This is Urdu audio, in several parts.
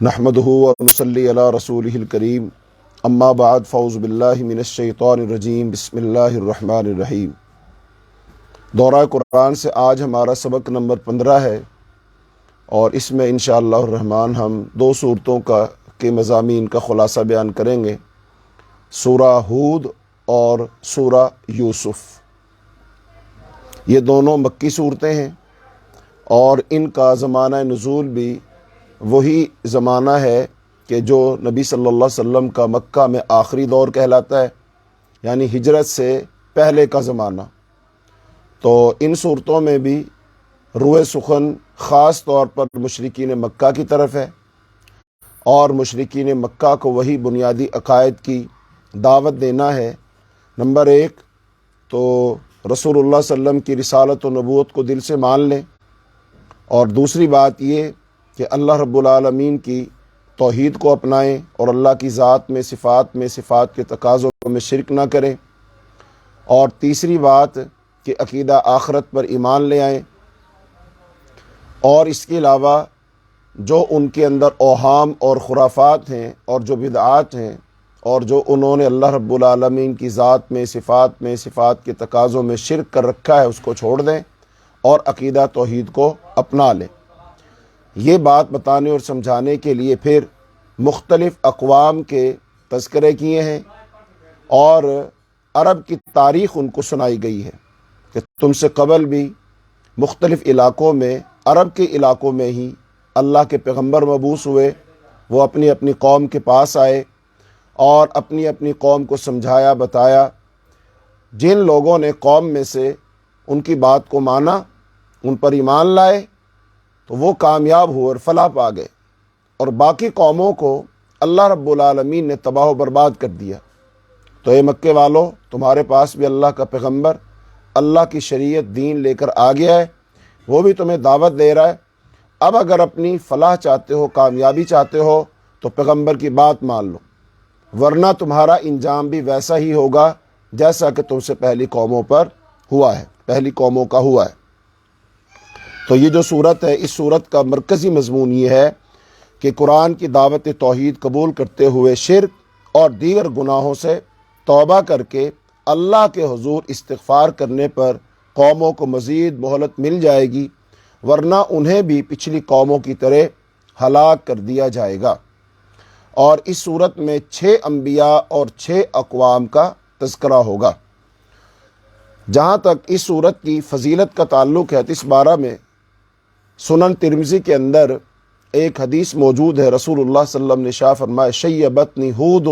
نحمدہ ونصلی علی رسولہ الکریم اما بعد فاعوذ باللہ من الشیطان الرجیم بسم اللہ الرحمن الرحیم۔ دورہ قرآن سے آج ہمارا سبق نمبر 15 ہے اور اس میں انشاءاللہ الرحمن ہم دو صورتوں کے مضامین کا خلاصہ بیان کریں گے، سورہ ہود اور سورہ یوسف۔ یہ دونوں مکی صورتیں ہیں اور ان کا زمانہ نزول بھی وہی زمانہ ہے کہ جو نبی صلی اللہ علیہ وسلم کا مکہ میں آخری دور کہلاتا ہے، یعنی ہجرت سے پہلے کا زمانہ۔ تو ان صورتوں میں بھی روئے سخن خاص طور پر مشرکین مکہ کی طرف ہے اور مشرکین مکہ کو وہی بنیادی عقائد کی دعوت دینا ہے۔ نمبر ایک تو رسول اللہ صلی اللہ علیہ وسلم کی رسالت و نبوت کو دل سے مان لیں، اور دوسری بات یہ کہ اللہ رب العالمین کی توحید کو اپنائیں اور اللہ کی ذات میں صفات کے تقاضوں میں شرک نہ کریں، اور تیسری بات کہ عقیدہ آخرت پر ایمان لے آئیں، اور اس کے علاوہ جو ان کے اندر اوہام اور خرافات ہیں اور جو بدعات ہیں اور جو انہوں نے اللہ رب العالمین کی ذات میں صفات کے تقاضوں میں شرک کر رکھا ہے اس کو چھوڑ دیں اور عقیدہ توحید کو اپنا لیں۔ یہ بات بتانے اور سمجھانے کے لیے پھر مختلف اقوام کے تذکرے کیے ہیں اور عرب کی تاریخ ان کو سنائی گئی ہے کہ تم سے قبل بھی مختلف علاقوں میں، عرب کے علاقوں میں ہی اللہ کے پیغمبر مبعوث ہوئے، وہ اپنی اپنی قوم کے پاس آئے اور اپنی اپنی قوم کو سمجھایا بتایا۔ جن لوگوں نے قوم میں سے ان کی بات کو مانا، ان پر ایمان لائے، تو وہ کامیاب ہوئے اور فلاح پا گئے، اور باقی قوموں کو اللہ رب العالمین نے تباہ و برباد کر دیا۔ تو اے مکے والو، تمہارے پاس بھی اللہ کا پیغمبر اللہ کی شریعت دین لے کر آ گیا ہے، وہ بھی تمہیں دعوت دے رہا ہے۔ اب اگر اپنی فلاح چاہتے ہو، کامیابی چاہتے ہو، تو پیغمبر کی بات مان لو، ورنہ تمہارا انجام بھی ویسا ہی ہوگا جیسا کہ تم سے پہلی قوموں پر ہوا ہے، پہلی قوموں کا ہوا ہے۔ تو یہ جو صورت ہے، اس صورت کا مرکزی مضمون یہ ہے کہ قرآن کی دعوت توحید قبول کرتے ہوئے شرک اور دیگر گناہوں سے توبہ کر کے اللہ کے حضور استغفار کرنے پر قوموں کو مزید مہلت مل جائے گی، ورنہ انہیں بھی پچھلی قوموں کی طرح ہلاک کر دیا جائے گا۔ اور اس صورت میں 6 انبیاء اور 6 اقوام کا تذکرہ ہوگا۔ جہاں تک اس صورت کی فضیلت کا تعلق ہے، تو اس بارہ میں سنن ترمذی کے اندر ایک حدیث موجود ہے۔ رسول اللہ صلی اللہ علیہ وسلم نے شاہ فرمایا شیبتنی ہود،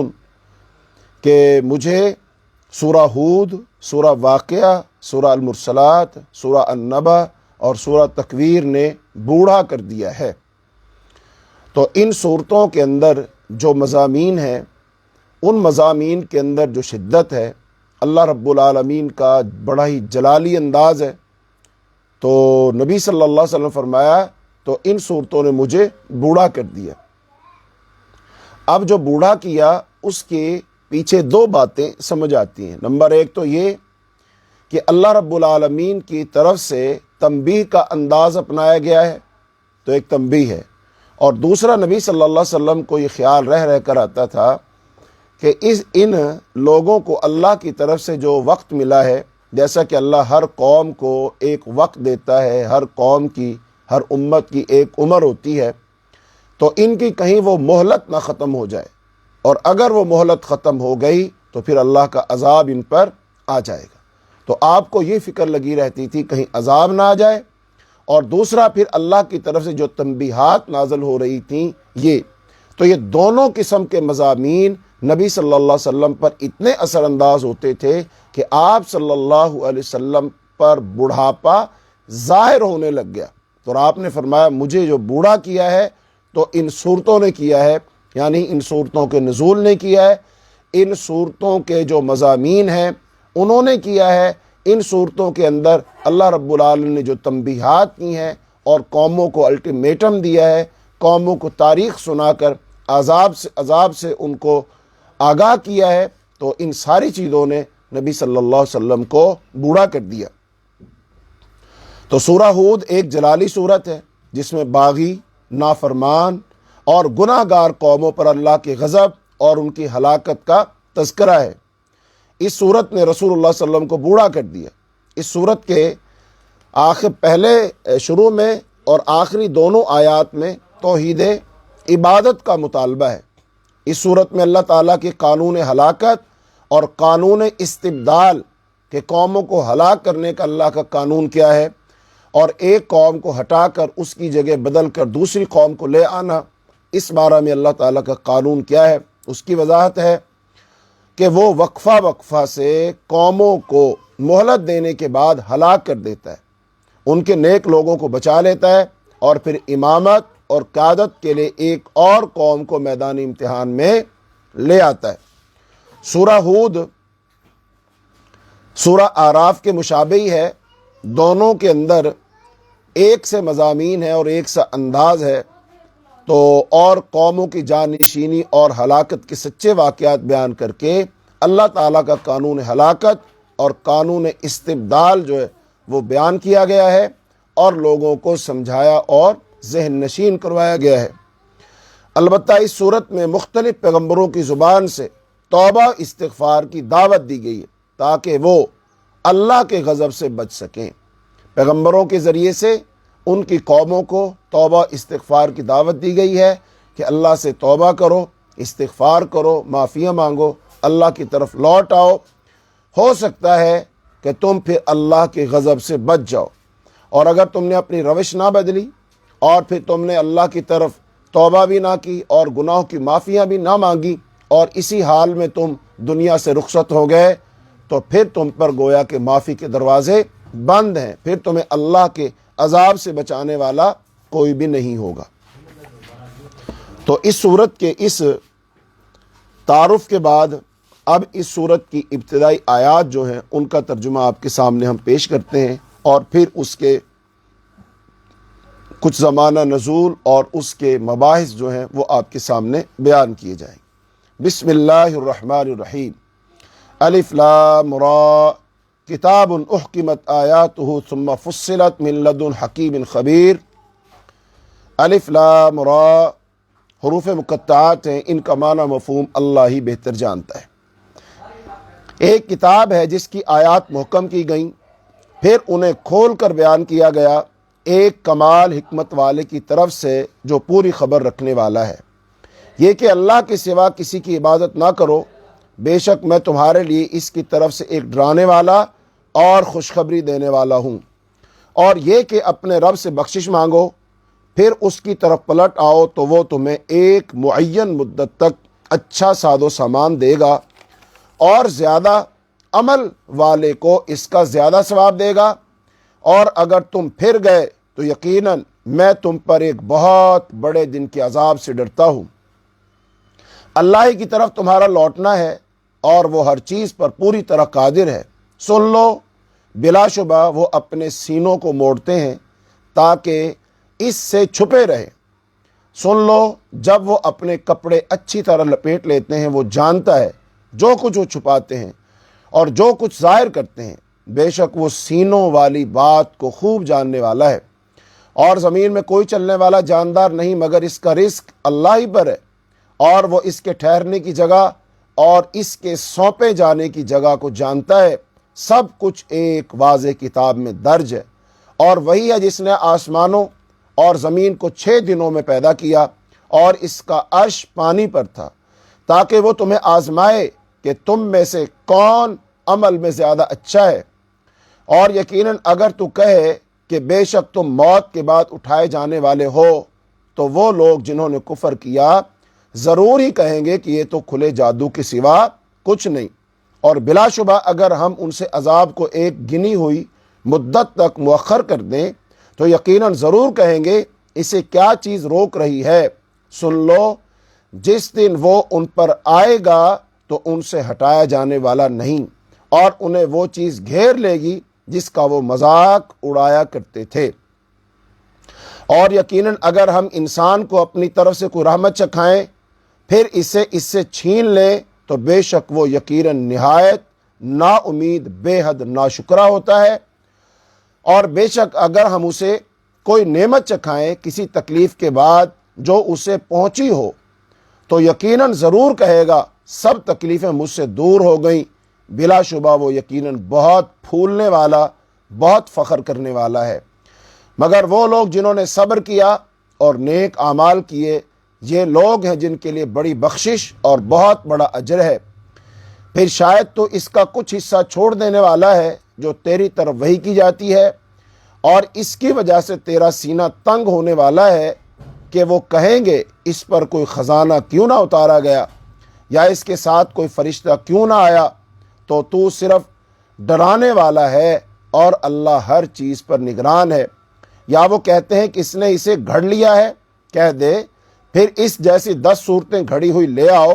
کہ مجھے سورہ ہود، سورہ واقعہ، سورہ المرسلات، سورہ النبأ اور سورہ تکویر نے بوڑھا کر دیا ہے۔ تو ان صورتوں کے اندر جو مضامین ہیں، ان مضامین کے اندر جو شدت ہے، اللہ رب العالمین کا بڑا ہی جلالی انداز ہے۔ تو نبی صلی اللہ علیہ وسلم فرمایا تو ان صورتوں نے مجھے بوڑھا کر دیا۔ اب جو بوڑھا کیا اس کے پیچھے 2 باتیں سمجھ آتی ہیں۔ نمبر ایک تو یہ کہ اللہ رب العالمین کی طرف سے تنبیہ کا انداز اپنایا گیا ہے، تو ایک تنبیہ ہے، اور دوسرا نبی صلی اللہ علیہ وسلم کو یہ خیال رہ کر آتا تھا کہ ان لوگوں کو اللہ کی طرف سے جو وقت ملا ہے، جیسا کہ اللہ ہر قوم کو ایک وقت دیتا ہے، ہر قوم کی، ہر امت کی ایک عمر ہوتی ہے، تو ان کی کہیں وہ مہلت نہ ختم ہو جائے، اور اگر وہ مہلت ختم ہو گئی تو پھر اللہ کا عذاب ان پر آ جائے گا۔ تو آپ کو یہ فکر لگی رہتی تھی کہیں عذاب نہ آ جائے، اور دوسرا پھر اللہ کی طرف سے جو تنبیہات نازل ہو رہی تھیں تو یہ دونوں قسم کے مضامین نبی صلی اللہ علیہ وسلم پر اتنے اثر انداز ہوتے تھے کہ آپ صلی اللہ علیہ وسلم پر بڑھاپا ظاہر ہونے لگ گیا۔ تو آپ نے فرمایا مجھے جو بوڑھا کیا ہے تو ان صورتوں نے کیا ہے، یعنی ان صورتوں کے نزول نے کیا ہے، ان صورتوں کے جو مضامین ہیں انہوں نے کیا ہے، ان صورتوں کے اندر اللہ رب العالمین نے جو تنبیہات کی ہیں اور قوموں کو الٹیمیٹم دیا ہے، قوموں کو تاریخ سنا کر عذاب سے ان کو آگاہ کیا ہے، تو ان ساری چیزوں نے نبی صلی اللہ علیہ وسلم کو بوڑھا کر دیا۔ تو سورہ ہود ایک جلالی صورت ہے جس میں باغی، نافرمان اور گناہ گار قوموں پر اللہ کے غضب اور ان کی ہلاکت کا تذکرہ ہے۔ اس صورت نے رسول اللہ صلی اللہ علیہ وسلم کو بوڑھا کر دیا۔ اس صورت کے پہلے شروع میں اور آخری دونوں آیات میں توحید عبادت کا مطالبہ ہے۔ اس صورت میں اللہ تعالیٰ کے قانون ہلاکت اور قانون استبدال کہ قوموں کو ہلاک کرنے کا اللہ کا قانون کیا ہے اور ایک قوم کو ہٹا کر اس کی جگہ بدل کر دوسری قوم کو لے آنا، اس بارے میں اللہ تعالیٰ کا قانون کیا ہے اس کی وضاحت ہے کہ وہ وقفہ وقفہ سے قوموں کو مہلت دینے کے بعد ہلاک کر دیتا ہے، ان کے نیک لوگوں کو بچا لیتا ہے اور پھر امامت اور قیادت کے لیے ایک اور قوم کو میدان امتحان میں لے آتا ہے۔ سورہ ہود سورہ اعراف کے مشابہ ہی ہے، دونوں کے اندر ایک سے مضامین ہے اور ایک سا انداز ہے، تو اور قوموں کی جانشینی اور ہلاکت کے سچے واقعات بیان کر کے اللہ تعالیٰ کا قانون ہلاکت اور قانون استبدال جو ہے وہ بیان کیا گیا ہے اور لوگوں کو سمجھایا اور ذہن نشین کروایا گیا ہے۔ البتہ اس صورت میں مختلف پیغمبروں کی زبان سے توبہ استغفار کی دعوت دی گئی ہے تاکہ وہ اللہ کے غضب سے بچ سکیں۔ پیغمبروں کے ذریعے سے ان کی قوموں کو توبہ استغفار کی دعوت دی گئی ہے کہ اللہ سے توبہ کرو، استغفار کرو، معافیاں مانگو، اللہ کی طرف لوٹ آؤ، ہو سکتا ہے کہ تم پھر اللہ کے غضب سے بچ جاؤ۔ اور اگر تم نے اپنی روش نہ بدلی اور پھر تم نے اللہ کی طرف توبہ بھی نہ کی اور گناہوں کی معافیاں بھی نہ مانگی اور اسی حال میں تم دنیا سے رخصت ہو گئے، تو پھر تم پر گویا کہ معافی کے دروازے بند ہیں، پھر تمہیں اللہ کے عذاب سے بچانے والا کوئی بھی نہیں ہوگا۔ تو اس صورت کے اس تعارف کے بعد اب اس صورت کی ابتدائی آیات جو ہیں ان کا ترجمہ آپ کے سامنے ہم پیش کرتے ہیں اور پھر اس کے کچھ زمانہ نزول اور اس کے مباحث جو ہیں وہ آپ کے سامنے بیان کیے جائیں۔ بسم اللہ الرحمن الرحیم۔ الف لام را کتاب احکمت آیاتہ ثم فصلت من لدن حکیم خبیر۔ الف لام را حروف مقطعات ہیں، ان کا معنی مفہوم اللہ ہی بہتر جانتا ہے۔ ایک کتاب ہے جس کی آیات محکم کی گئیں، پھر انہیں کھول کر بیان کیا گیا ایک کمال حکمت والے کی طرف سے جو پوری خبر رکھنے والا ہے، یہ کہ اللہ کے سوا کسی کی عبادت نہ کرو، بے شک میں تمہارے لیے اس کی طرف سے ایک ڈرانے والا اور خوشخبری دینے والا ہوں، اور یہ کہ اپنے رب سے بخشش مانگو، پھر اس کی طرف پلٹ آؤ تو وہ تمہیں ایک معین مدت تک اچھا ساد و سامان دے گا اور زیادہ عمل والے کو اس کا زیادہ ثواب دے گا، اور اگر تم پھر گئے تو یقیناً میں تم پر ایک بہت بڑے دن کے عذاب سے ڈرتا ہوں۔ اللہ ہی کی طرف تمہارا لوٹنا ہے اور وہ ہر چیز پر پوری طرح قادر ہے۔ سن لو، بلا شبہ وہ اپنے سینوں کو موڑتے ہیں تاکہ اس سے چھپے رہے۔ سن لو، جب وہ اپنے کپڑے اچھی طرح لپیٹ لیتے ہیں وہ جانتا ہے جو کچھ وہ چھپاتے ہیں اور جو کچھ ظاہر کرتے ہیں، بے شک وہ سینوں والی بات کو خوب جاننے والا ہے۔ اور زمین میں کوئی چلنے والا جاندار نہیں مگر اس کا رزق اللہ ہی پر ہے، اور وہ اس کے ٹھہرنے کی جگہ اور اس کے سونپے جانے کی جگہ کو جانتا ہے۔ سب کچھ ایک واضح کتاب میں درج ہے، اور وہی ہے جس نے آسمانوں اور زمین کو 6 دنوں میں پیدا کیا، اور اس کا عرش پانی پر تھا تاکہ وہ تمہیں آزمائے کہ تم میں سے کون عمل میں زیادہ اچھا ہے۔ اور یقیناً اگر تو کہے کہ بے شک تم موت کے بعد اٹھائے جانے والے ہو، تو وہ لوگ جنہوں نے کفر کیا ضرور ہی کہیں گے کہ یہ تو کھلے جادو کے سوا کچھ نہیں، اور بلا شبہ اگر ہم ان سے عذاب کو ایک گنی ہوئی مدت تک مؤخر کر دیں تو یقیناً ضرور کہیں گے اسے کیا چیز روک رہی ہے۔ سن لو، جس دن وہ ان پر آئے گا تو ان سے ہٹایا جانے والا نہیں، اور انہیں وہ چیز گھیر لے گی جس کا وہ مذاق اڑایا کرتے تھے۔ اور یقیناً اگر ہم انسان کو اپنی طرف سے کوئی رحمت چکھائیں پھر اس سے چھین لیں تو بے شک وہ یقیناً نہایت نا امید بے حد ناشکرا ہوتا ہے۔ اور بے شک اگر ہم اسے کوئی نعمت چکھائیں کسی تکلیف کے بعد جو اسے پہنچی ہو تو یقیناً ضرور کہے گا سب تکلیفیں مجھ سے دور ہو گئیں، بلا شبہ وہ یقیناً بہت پھولنے والا، بہت فخر کرنے والا ہے۔ مگر وہ لوگ جنہوں نے صبر کیا اور نیک اعمال کیے، یہ لوگ ہیں جن کے لیے بڑی بخشش اور بہت بڑا اجر ہے۔ پھر شاید تو اس کا کچھ حصہ چھوڑ دینے والا ہے جو تیری طرف وحی کی جاتی ہے، اور اس کی وجہ سے تیرا سینہ تنگ ہونے والا ہے کہ وہ کہیں گے اس پر کوئی خزانہ کیوں نہ اتارا گیا، یا اس کے ساتھ کوئی فرشتہ کیوں نہ آیا۔ تو صرف ڈرانے والا ہے اور اللہ ہر چیز پر نگران ہے۔ یا وہ کہتے ہیں کہ اس نے اسے گھڑ لیا ہے، کہہ دے پھر اس جیسی 10 صورتیں گھڑی ہوئی لے آؤ،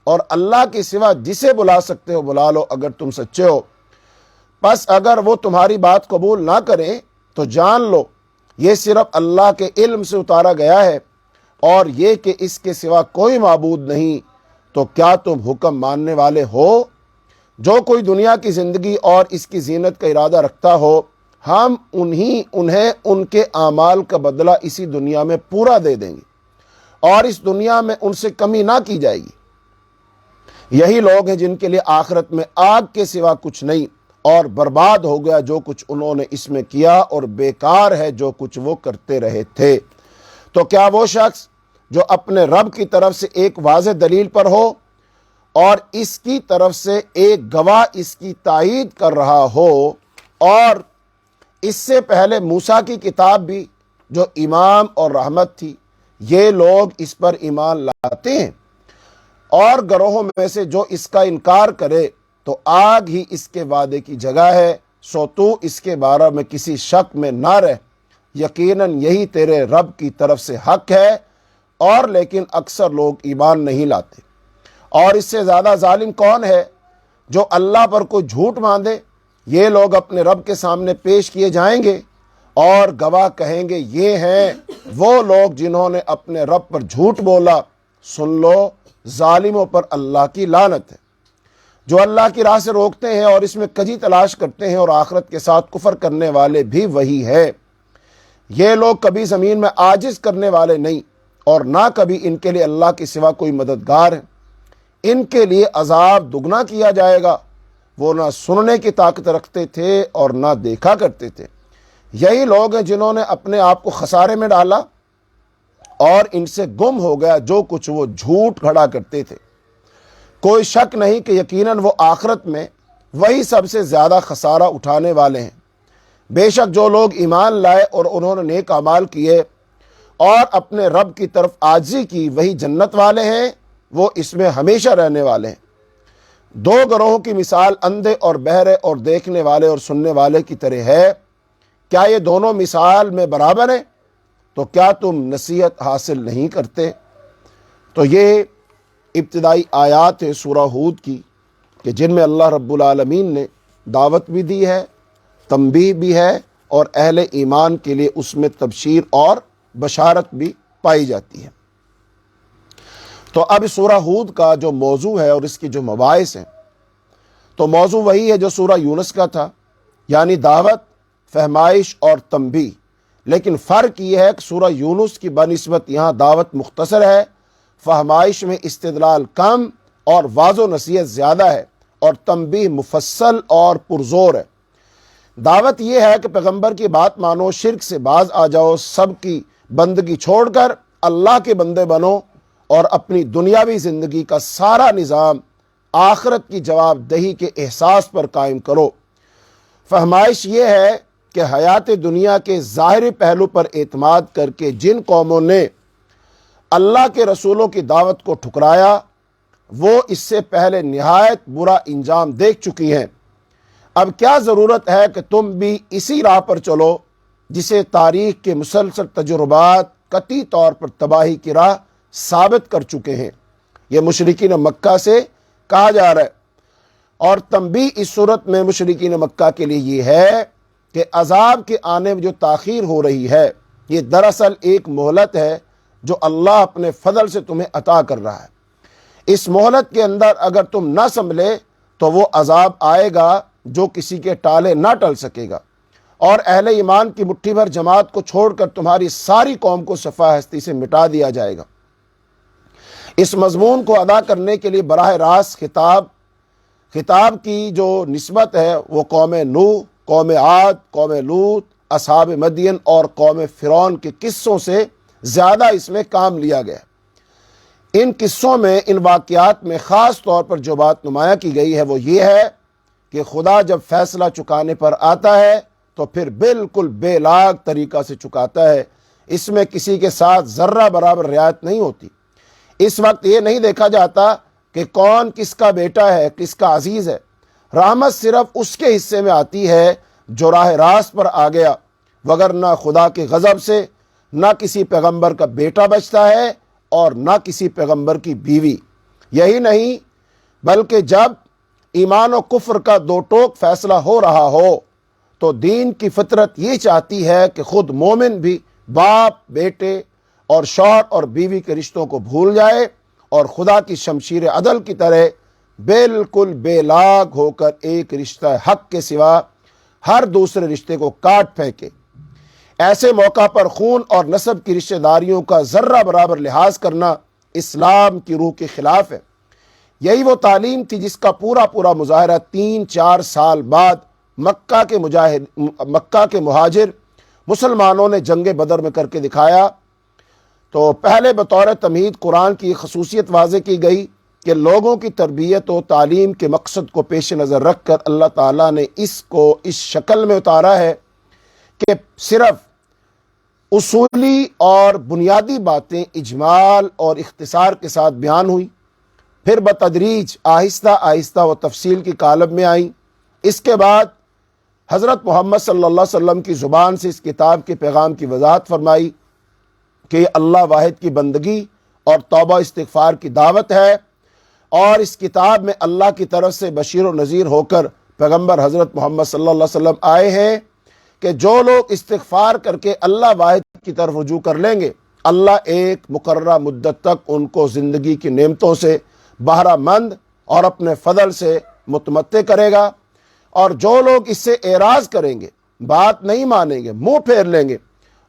اور اللہ کے سوا جسے بلا سکتے ہو بلا لو اگر تم سچے ہو۔ پس اگر وہ تمہاری بات قبول نہ کریں تو جان لو یہ صرف اللہ کے علم سے اتارا گیا ہے، اور یہ کہ اس کے سوا کوئی معبود نہیں۔ تو کیا تم حکم ماننے والے ہو؟ جو کوئی دنیا کی زندگی اور اس کی زینت کا ارادہ رکھتا ہو، ہم انہیں ان کے اعمال کا بدلہ اسی دنیا میں پورا دے دیں گے، اور اس دنیا میں ان سے کمی نہ کی جائے گی۔ یہی لوگ ہیں جن کے لیے آخرت میں آگ کے سوا کچھ نہیں، اور برباد ہو گیا جو کچھ انہوں نے اس میں کیا، اور بیکار ہے جو کچھ وہ کرتے رہے تھے۔ تو کیا وہ شخص جو اپنے رب کی طرف سے ایک واضح دلیل پر ہو اور اس کی طرف سے ایک گواہ اس کی تائید کر رہا ہو، اور اس سے پہلے موسیٰ کی کتاب بھی جو امام اور رحمت تھی، یہ لوگ اس پر ایمان لاتے ہیں، اور گروہوں میں سے جو اس کا انکار کرے تو آگ ہی اس کے وعدے کی جگہ ہے، سو تو اس کے بارے میں کسی شک میں نہ رہ، یقیناً یہی تیرے رب کی طرف سے حق ہے، اور لیکن اکثر لوگ ایمان نہیں لاتے۔ اور اس سے زیادہ ظالم کون ہے جو اللہ پر کوئی جھوٹ باندھے؟ یہ لوگ اپنے رب کے سامنے پیش کیے جائیں گے، اور گواہ کہیں گے یہ ہیں وہ لوگ جنہوں نے اپنے رب پر جھوٹ بولا۔ سن لو، ظالموں پر اللہ کی لعنت ہے۔ جو اللہ کی راہ سے روکتے ہیں اور اس میں کجی تلاش کرتے ہیں، اور آخرت کے ساتھ کفر کرنے والے بھی وہی ہے۔ یہ لوگ کبھی زمین میں عاجز کرنے والے نہیں، اور نہ کبھی ان کے لیے اللہ کے سوا کوئی مددگار ہے۔ ان کے لیے عذاب دگنا کیا جائے گا، وہ نہ سننے کی طاقت رکھتے تھے اور نہ دیکھا کرتے تھے۔ یہی لوگ ہیں جنہوں نے اپنے آپ کو خسارے میں ڈالا، اور ان سے گم ہو گیا جو کچھ وہ جھوٹ گھڑا کرتے تھے۔ کوئی شک نہیں کہ یقیناً وہ آخرت میں وہی سب سے زیادہ خسارہ اٹھانے والے ہیں۔ بے شک جو لوگ ایمان لائے اور انہوں نے نیک اعمال کیے اور اپنے رب کی طرف عاجزی کی، وہی جنت والے ہیں، وہ اس میں ہمیشہ رہنے والے ہیں۔ دو گروہوں کی مثال اندھے اور بہرے اور دیکھنے والے اور سننے والے کی طرح ہے۔ کیا یہ دونوں مثال میں برابر ہیں؟ تو کیا تم نصیحت حاصل نہیں کرتے؟ تو یہ ابتدائی آیات ہے سورہ ہود کی، کہ جن میں اللہ رب العالمین نے دعوت بھی دی ہے، تنبیہ بھی ہے، اور اہل ایمان کے لیے اس میں تبشیر اور بشارت بھی پائی جاتی ہے۔ تو اب سورہ ہود کا جو موضوع ہے اور اس کی جو مباحث ہیں، تو موضوع وہی ہے جو سورہ یونس کا تھا، یعنی دعوت، فہمائش اور تنبیہ۔ لیکن فرق یہ ہے کہ سورہ یونس کی بنسبت یہاں دعوت مختصر ہے، فہمائش میں استدلال کم اور واضح و نصیحت زیادہ ہے، اور تنبیہ مفصل اور پرزور ہے۔ دعوت یہ ہے کہ پیغمبر کی بات مانو، شرک سے باز آ جاؤ، سب کی بندگی چھوڑ کر اللہ کے بندے بنو، اور اپنی دنیاوی زندگی کا سارا نظام آخرت کی جواب دہی کے احساس پر قائم کرو۔ فہمائش یہ ہے کہ حیات دنیا کے ظاہری پہلو پر اعتماد کر کے جن قوموں نے اللہ کے رسولوں کی دعوت کو ٹھکرایا، وہ اس سے پہلے نہایت برا انجام دیکھ چکی ہیں۔ اب کیا ضرورت ہے کہ تم بھی اسی راہ پر چلو جسے تاریخ کے مسلسل تجربات قطعی طور پر تباہی کی راہ ثابت کر چکے ہیں۔ یہ مشرکین مکہ سے کہا جا رہا ہے، اور تنبیہ اس صورت میں مشرکین مکہ کے لیے یہ ہے کہ عذاب کے آنے میں جو تاخیر ہو رہی ہے، یہ دراصل ایک مہلت ہے جو اللہ اپنے فضل سے تمہیں عطا کر رہا ہے۔ اس مہلت کے اندر اگر تم نہ سنبھلے تو وہ عذاب آئے گا جو کسی کے ٹالے نہ ٹل سکے گا، اور اہل ایمان کی مٹھی بھر جماعت کو چھوڑ کر تمہاری ساری قوم کو صفحہ ہستی سے مٹا دیا جائے گا۔ اس مضمون کو ادا کرنے کے لیے براہ راست خطاب کی جو نسبت ہے وہ قوم نوح، قوم عاد، قوم لوط، اصحاب مدین اور قوم فرعون کے قصوں سے زیادہ اس میں کام لیا گیا۔ ان قصوں میں، ان واقعات میں خاص طور پر جو بات نمایاں کی گئی ہے وہ یہ ہے کہ خدا جب فیصلہ چکانے پر آتا ہے تو پھر بالکل بے لاگ طریقہ سے چکاتا ہے۔ اس میں کسی کے ساتھ ذرہ برابر رعایت نہیں ہوتی۔ اس وقت یہ نہیں دیکھا جاتا کہ کون کس کا بیٹا ہے، کس کا عزیز ہے۔ رحمت صرف اس کے حصے میں آتی ہے جو راہ راست پر آ گیا، وگرنہ خدا کے غضب سے نہ کسی پیغمبر کا بیٹا بچتا ہے اور نہ کسی پیغمبر کی بیوی۔ یہی نہیں بلکہ جب ایمان و کفر کا دو ٹوک فیصلہ ہو رہا ہو تو دین کی فطرت یہ چاہتی ہے کہ خود مومن بھی باپ، بیٹے اور شوہر اور بیوی کے رشتوں کو بھول جائے اور خدا کی شمشیر عدل کی طرح بالکل بے لاگ ہو کر ایک رشتہ حق کے سوا ہر دوسرے رشتے کو کاٹ پھینکے۔ ایسے موقع پر خون اور نسب کی رشتہ داریوں کا ذرہ برابر لحاظ کرنا اسلام کی روح کے خلاف ہے۔ یہی وہ تعلیم تھی جس کا پورا مظاہرہ 3-4 سال بعد مکہ کے مہاجر مسلمانوں نے جنگ بدر میں کر کے دکھایا۔ تو پہلے بطور تمہید قرآن کی خصوصیت واضح کی گئی کہ لوگوں کی تربیت و تعلیم کے مقصد کو پیش نظر رکھ کر اللہ تعالیٰ نے اس کو اس شکل میں اتارا ہے کہ صرف اصولی اور بنیادی باتیں اجمال اور اختصار کے ساتھ بیان ہوئی، پھر بتدریج آہستہ آہستہ وہ تفصیل کی کالب میں آئیں۔ اس کے بعد حضرت محمد صلی اللہ علیہ وسلم کی زبان سے اس کتاب کے پیغام کی وضاحت فرمائی کہ یہ اللہ واحد کی بندگی اور توبہ استغفار کی دعوت ہے، اور اس کتاب میں اللہ کی طرف سے بشیر و نذیر ہو کر پیغمبر حضرت محمد صلی اللہ علیہ وسلم آئے ہیں کہ جو لوگ استغفار کر کے اللہ واحد کی طرف رجوع کر لیں گے، اللہ ایک مقررہ مدت تک ان کو زندگی کی نعمتوں سے بہرہ مند اور اپنے فضل سے متمتع کرے گا، اور جو لوگ اس سے اعراض کریں گے، بات نہیں مانیں گے، منہ پھیر لیں گے،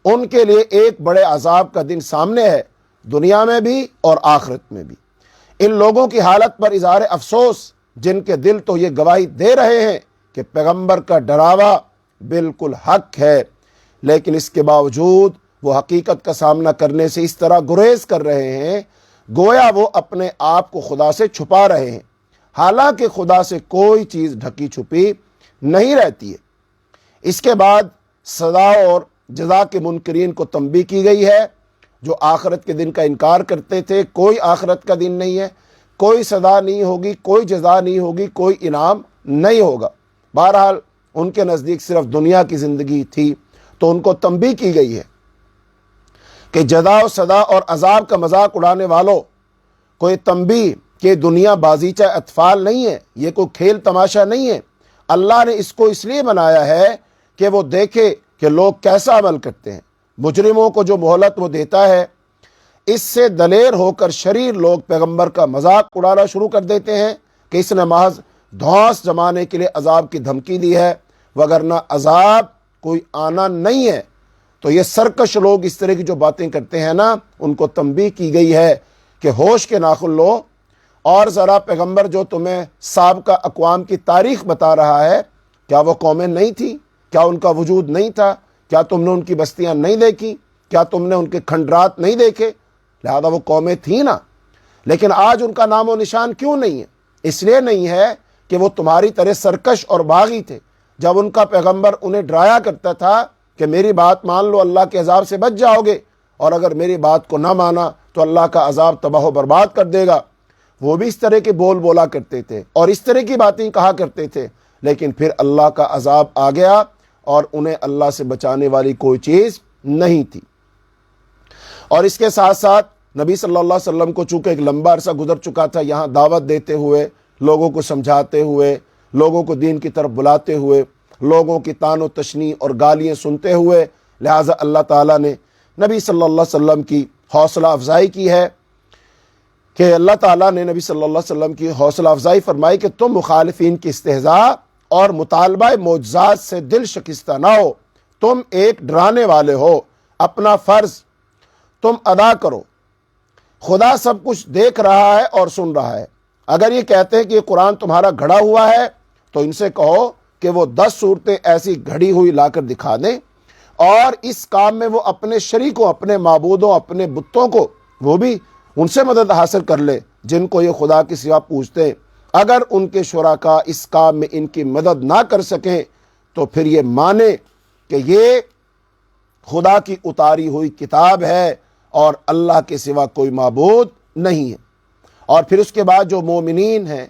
ان کے لیے ایک بڑے عذاب کا دن سامنے ہے، دنیا میں بھی اور آخرت میں بھی۔ ان لوگوں کی حالت پر اظہار افسوس جن کے دل تو یہ گواہی دے رہے ہیں کہ پیغمبر کا ڈراوا بالکل حق ہے، لیکن اس کے باوجود وہ حقیقت کا سامنا کرنے سے اس طرح گریز کر رہے ہیں گویا وہ اپنے آپ کو خدا سے چھپا رہے ہیں، حالانکہ خدا سے کوئی چیز ڈھکی چھپی نہیں رہتی ہے۔ اس کے بعد سزا اور جزا کے منکرین کو تنبیہ کی گئی ہے جو آخرت کے دن کا انکار کرتے تھے۔ کوئی آخرت کا دن نہیں ہے، کوئی سزا نہیں ہوگی، کوئی جزا نہیں ہوگی، کوئی انعام نہیں ہوگا۔ بہرحال ان کے نزدیک صرف دنیا کی زندگی تھی، تو ان کو تنبیہ کی گئی ہے کہ جزا و سزا اور عذاب کا مذاق اڑانے والوں کو یہ تنبیہ کہ دنیا بازیچہ اطفال نہیں ہے، یہ کوئی کھیل تماشا نہیں ہے۔ اللہ نے اس کو اس لیے بنایا ہے کہ وہ دیکھے کہ لوگ کیسا عمل کرتے ہیں۔ مجرموں کو جو مہلت وہ دیتا ہے، اس سے دلیر ہو کر شریر لوگ پیغمبر کا مذاق اڑانا شروع کر دیتے ہیں کہ اس نے محض دھونس جمانے کے لیے عذاب کی دھمکی دی ہے، وگرنہ عذاب کوئی آنا نہیں ہے۔ تو یہ سرکش لوگ اس طرح کی جو باتیں کرتے ہیں نا، ان کو تنبیہ کی گئی ہے کہ ہوش کے ناخن لو، اور ذرا پیغمبر جو تمہیں سابقہ اقوام کی تاریخ بتا رہا ہے، کیا وہ قومیں نہیں تھیں؟ کیا ان کا وجود نہیں تھا؟ کیا تم نے ان کی بستیاں نہیں دیکھی؟ کیا تم نے ان کے کھنڈرات نہیں دیکھے؟ لہذا وہ قومیں تھیں نا، لیکن آج ان کا نام و نشان کیوں نہیں ہے؟ اس لیے نہیں ہے کہ وہ تمہاری طرح سرکش اور باغی تھے۔ جب ان کا پیغمبر انہیں ڈرایا کرتا تھا کہ میری بات مان لو، اللہ کے عذاب سے بچ جاؤ گے، اور اگر میری بات کو نہ مانا تو اللہ کا عذاب تباہ و برباد کر دے گا، وہ بھی اس طرح کے بول بولا کرتے تھے اور اس طرح کی باتیں کہا کرتے تھے، لیکن پھر اللہ کا عذاب آ گیا اور انہیں اللہ سے بچانے والی کوئی چیز نہیں تھی۔ اور اس کے ساتھ ساتھ نبی صلی اللہ علیہ وسلم کو چونکہ ایک لمبا عرصہ گزر چکا تھا یہاں دعوت دیتے ہوئے، لوگوں کو سمجھاتے ہوئے، لوگوں کو دین کی طرف بلاتے ہوئے، لوگوں کی طعن و تشنیع اور گالیاں سنتے ہوئے، لہٰذا اللہ تعالیٰ نے نبی صلی اللہ علیہ وسلم کی حوصلہ افزائی کی ہے کہ اللہ تعالیٰ نے نبی صلی اللہ علیہ وسلم کی حوصلہ افزائی فرمائی کہ تم مخالفین کی استہزاء اور مطالبہ معجزات سے دل شکستہ نہ ہو۔ تم ایک ڈرانے والے ہو، اپنا فرض تم ادا کرو۔ خدا سب کچھ دیکھ رہا ہے اور سن رہا ہے۔ اگر یہ کہتے ہیں کہ یہ قرآن تمہارا گھڑا ہوا ہے تو ان سے کہو کہ وہ 10 صورتیں ایسی گھڑی ہوئی لا کر دکھا دیں، اور اس کام میں وہ اپنے شریکوں، اپنے معبودوں، اپنے بتوں کو، وہ بھی ان سے مدد حاصل کر لے جن کو یہ خدا کے سوا پوجتے ہیں۔ اگر ان کے شرکا اس کام میں ان کی مدد نہ کر سکیں تو پھر یہ مانے کہ یہ خدا کی اتاری ہوئی کتاب ہے اور اللہ کے سوا کوئی معبود نہیں ہے۔ اور پھر اس کے بعد جو مومنین ہیں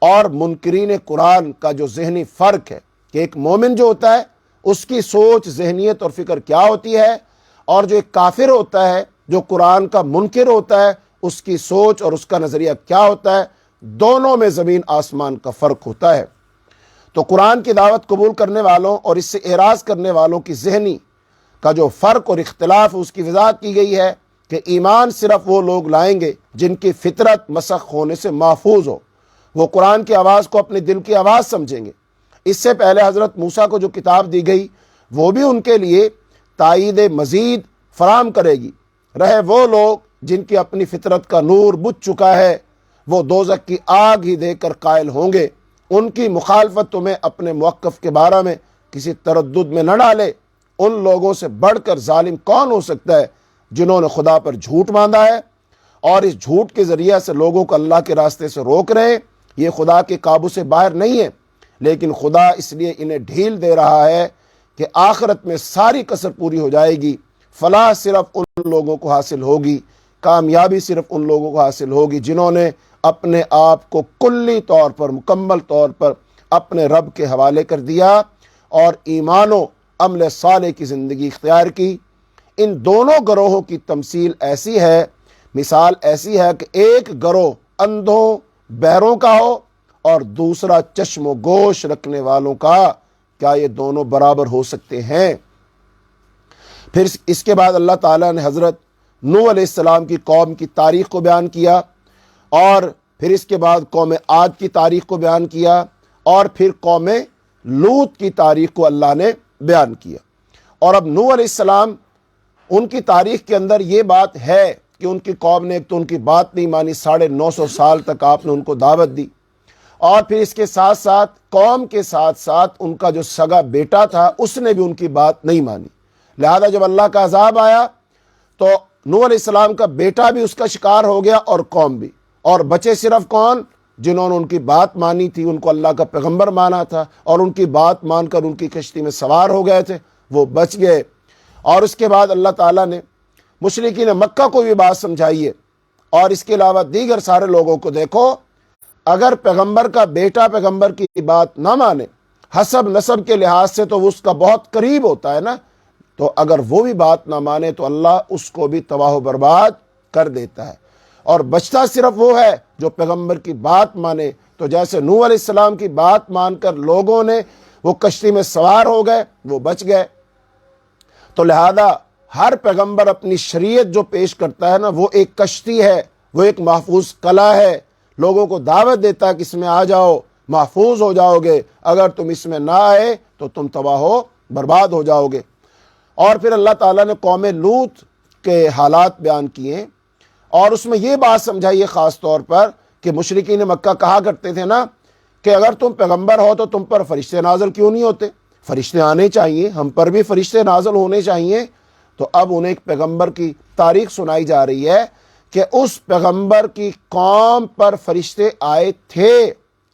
اور منکرین قرآن کا جو ذہنی فرق ہے کہ ایک مومن جو ہوتا ہے اس کی سوچ، ذہنیت اور فکر کیا ہوتی ہے، اور جو ایک کافر ہوتا ہے، جو قرآن کا منکر ہوتا ہے، اس کی سوچ اور اس کا نظریہ کیا ہوتا ہے، دونوں میں زمین آسمان کا فرق ہوتا ہے۔ تو قرآن کی دعوت قبول کرنے والوں اور اس سے اعراض کرنے والوں کی ذہنی کا جو فرق اور اختلاف، اس کی وضاحت کی گئی ہے کہ ایمان صرف وہ لوگ لائیں گے جن کی فطرت مسخ ہونے سے محفوظ ہو، وہ قرآن کی آواز کو اپنے دل کی آواز سمجھیں گے۔ اس سے پہلے حضرت موسیٰ کو جو کتاب دی گئی وہ بھی ان کے لیے تائید مزید فراہم کرے گی۔ رہے وہ لوگ جن کی اپنی فطرت کا نور بجھ چکا ہے، وہ دوزخ کی آگ ہی دیکھ کر قائل ہوں گے۔ ان کی مخالفت تمہیں اپنے موقف کے بارے میں کسی تردد میں نہ ڈالے۔ ان لوگوں سے بڑھ کر ظالم کون ہو سکتا ہے جنہوں نے خدا پر جھوٹ باندھا ہے اور اس جھوٹ کے ذریعے سے لوگوں کو اللہ کے راستے سے روک رہے ہیں۔ یہ خدا کے قابو سے باہر نہیں ہے، لیکن خدا اس لیے انہیں ڈھیل دے رہا ہے کہ آخرت میں ساری کسر پوری ہو جائے گی۔ فلاح صرف ان لوگوں کو حاصل ہوگی، کامیابی صرف ان لوگوں کو حاصل ہوگی جنہوں نے اپنے آپ کو کلی طور پر، مکمل طور پر اپنے رب کے حوالے کر دیا اور ایمان و عمل صالح کی زندگی اختیار کی۔ ان دونوں گروہوں کی تمثیل ایسی ہے، مثال ایسی ہے کہ ایک گروہ اندھوں بہروں کا ہو اور دوسرا چشم و گوش رکھنے والوں کا۔ کیا یہ دونوں برابر ہو سکتے ہیں؟ پھر اس کے بعد اللہ تعالیٰ نے حضرت نوح علیہ السلام کی قوم کی تاریخ کو بیان کیا، اور پھر اس کے بعد قوم عاد کی تاریخ کو بیان کیا، اور پھر قوم لوط کی تاریخ کو اللہ نے بیان کیا۔ اور اب نوح علیہ السلام، ان کی تاریخ کے اندر یہ بات ہے کہ ان کی قوم نے ایک تو ان کی بات نہیں مانی، 950 سال تک آپ نے ان کو دعوت دی، اور پھر اس کے ساتھ ساتھ قوم کے ساتھ ساتھ ان کا جو سگا بیٹا تھا اس نے بھی ان کی بات نہیں مانی۔ لہذا جب اللہ کا عذاب آیا تو نوح علیہ السلام کا بیٹا بھی اس کا شکار ہو گیا اور قوم بھی، اور بچے صرف کون؟ جنہوں نے ان کی بات مانی تھی، ان کو اللہ کا پیغمبر مانا تھا اور ان کی بات مان کر ان کی کشتی میں سوار ہو گئے تھے، وہ بچ گئے۔ اور اس کے بعد اللہ تعالیٰ نے مشرکین مکہ کو بھی بات سمجھائی ہے، اور اس کے علاوہ دیگر سارے لوگوں کو، دیکھو اگر پیغمبر کا بیٹا پیغمبر کی بات نہ مانے حسب نسب کے لحاظ سے تو وہ اس کا بہت قریب ہوتا ہے نا، تو اگر وہ بھی بات نہ مانے تو اللہ اس کو بھی تباہ و برباد کر دیتا ہے، اور بچتا صرف وہ ہے جو پیغمبر کی بات مانے۔ تو جیسے نوح علیہ السلام کی بات مان کر لوگوں نے وہ کشتی میں سوار ہو گئے، وہ بچ گئے۔ تو لہذا ہر پیغمبر اپنی شریعت جو پیش کرتا ہے نا، وہ ایک کشتی ہے، وہ ایک محفوظ قلعہ ہے، لوگوں کو دعوت دیتا ہے کہ اس میں آ جاؤ، محفوظ ہو جاؤ گے، اگر تم اس میں نہ آئے تو تم تباہ و برباد ہو جاؤ گے۔ اور پھر اللہ تعالیٰ نے قوم لوط کے حالات بیان کیے، اور اس میں یہ بات سمجھائی ہے خاص طور پر کہ مشرکین مکہ کہا کرتے تھے نا کہ اگر تم پیغمبر ہو تو تم پر فرشتے نازل کیوں نہیں ہوتے؟ فرشتے آنے چاہیے، ہم پر بھی فرشتے نازل ہونے چاہیے۔ تو اب انہیں ایک پیغمبر کی تاریخ سنائی جا رہی ہے کہ اس پیغمبر کی قوم پر فرشتے آئے تھے،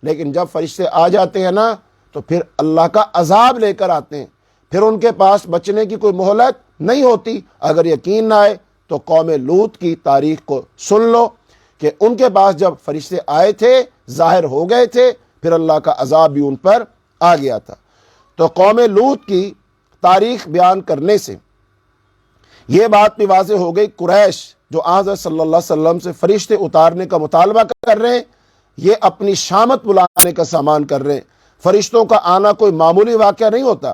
لیکن جب فرشتے آ جاتے ہیں نا تو پھر اللہ کا عذاب لے کر آتے ہیں، پھر ان کے پاس بچنے کی کوئی مہلت نہیں ہوتی۔ اگر یقین نہ آئے تو قوم لوط کی تاریخ کو سن لو کہ ان کے پاس جب فرشتے آئے تھے، ظاہر ہو گئے تھے، پھر اللہ کا عذاب بھی ان پر آ گیا تھا۔ تو قوم لوط کی تاریخ بیان کرنے سے یہ بات بھی واضح ہو گئی، قریش جو حضرت صلی اللہ علیہ وسلم سے فرشتے اتارنے کا مطالبہ کر رہے ہیں، یہ اپنی شامت بلانے کا سامان کر رہے ہیں۔ فرشتوں کا آنا کوئی معمولی واقعہ نہیں ہوتا،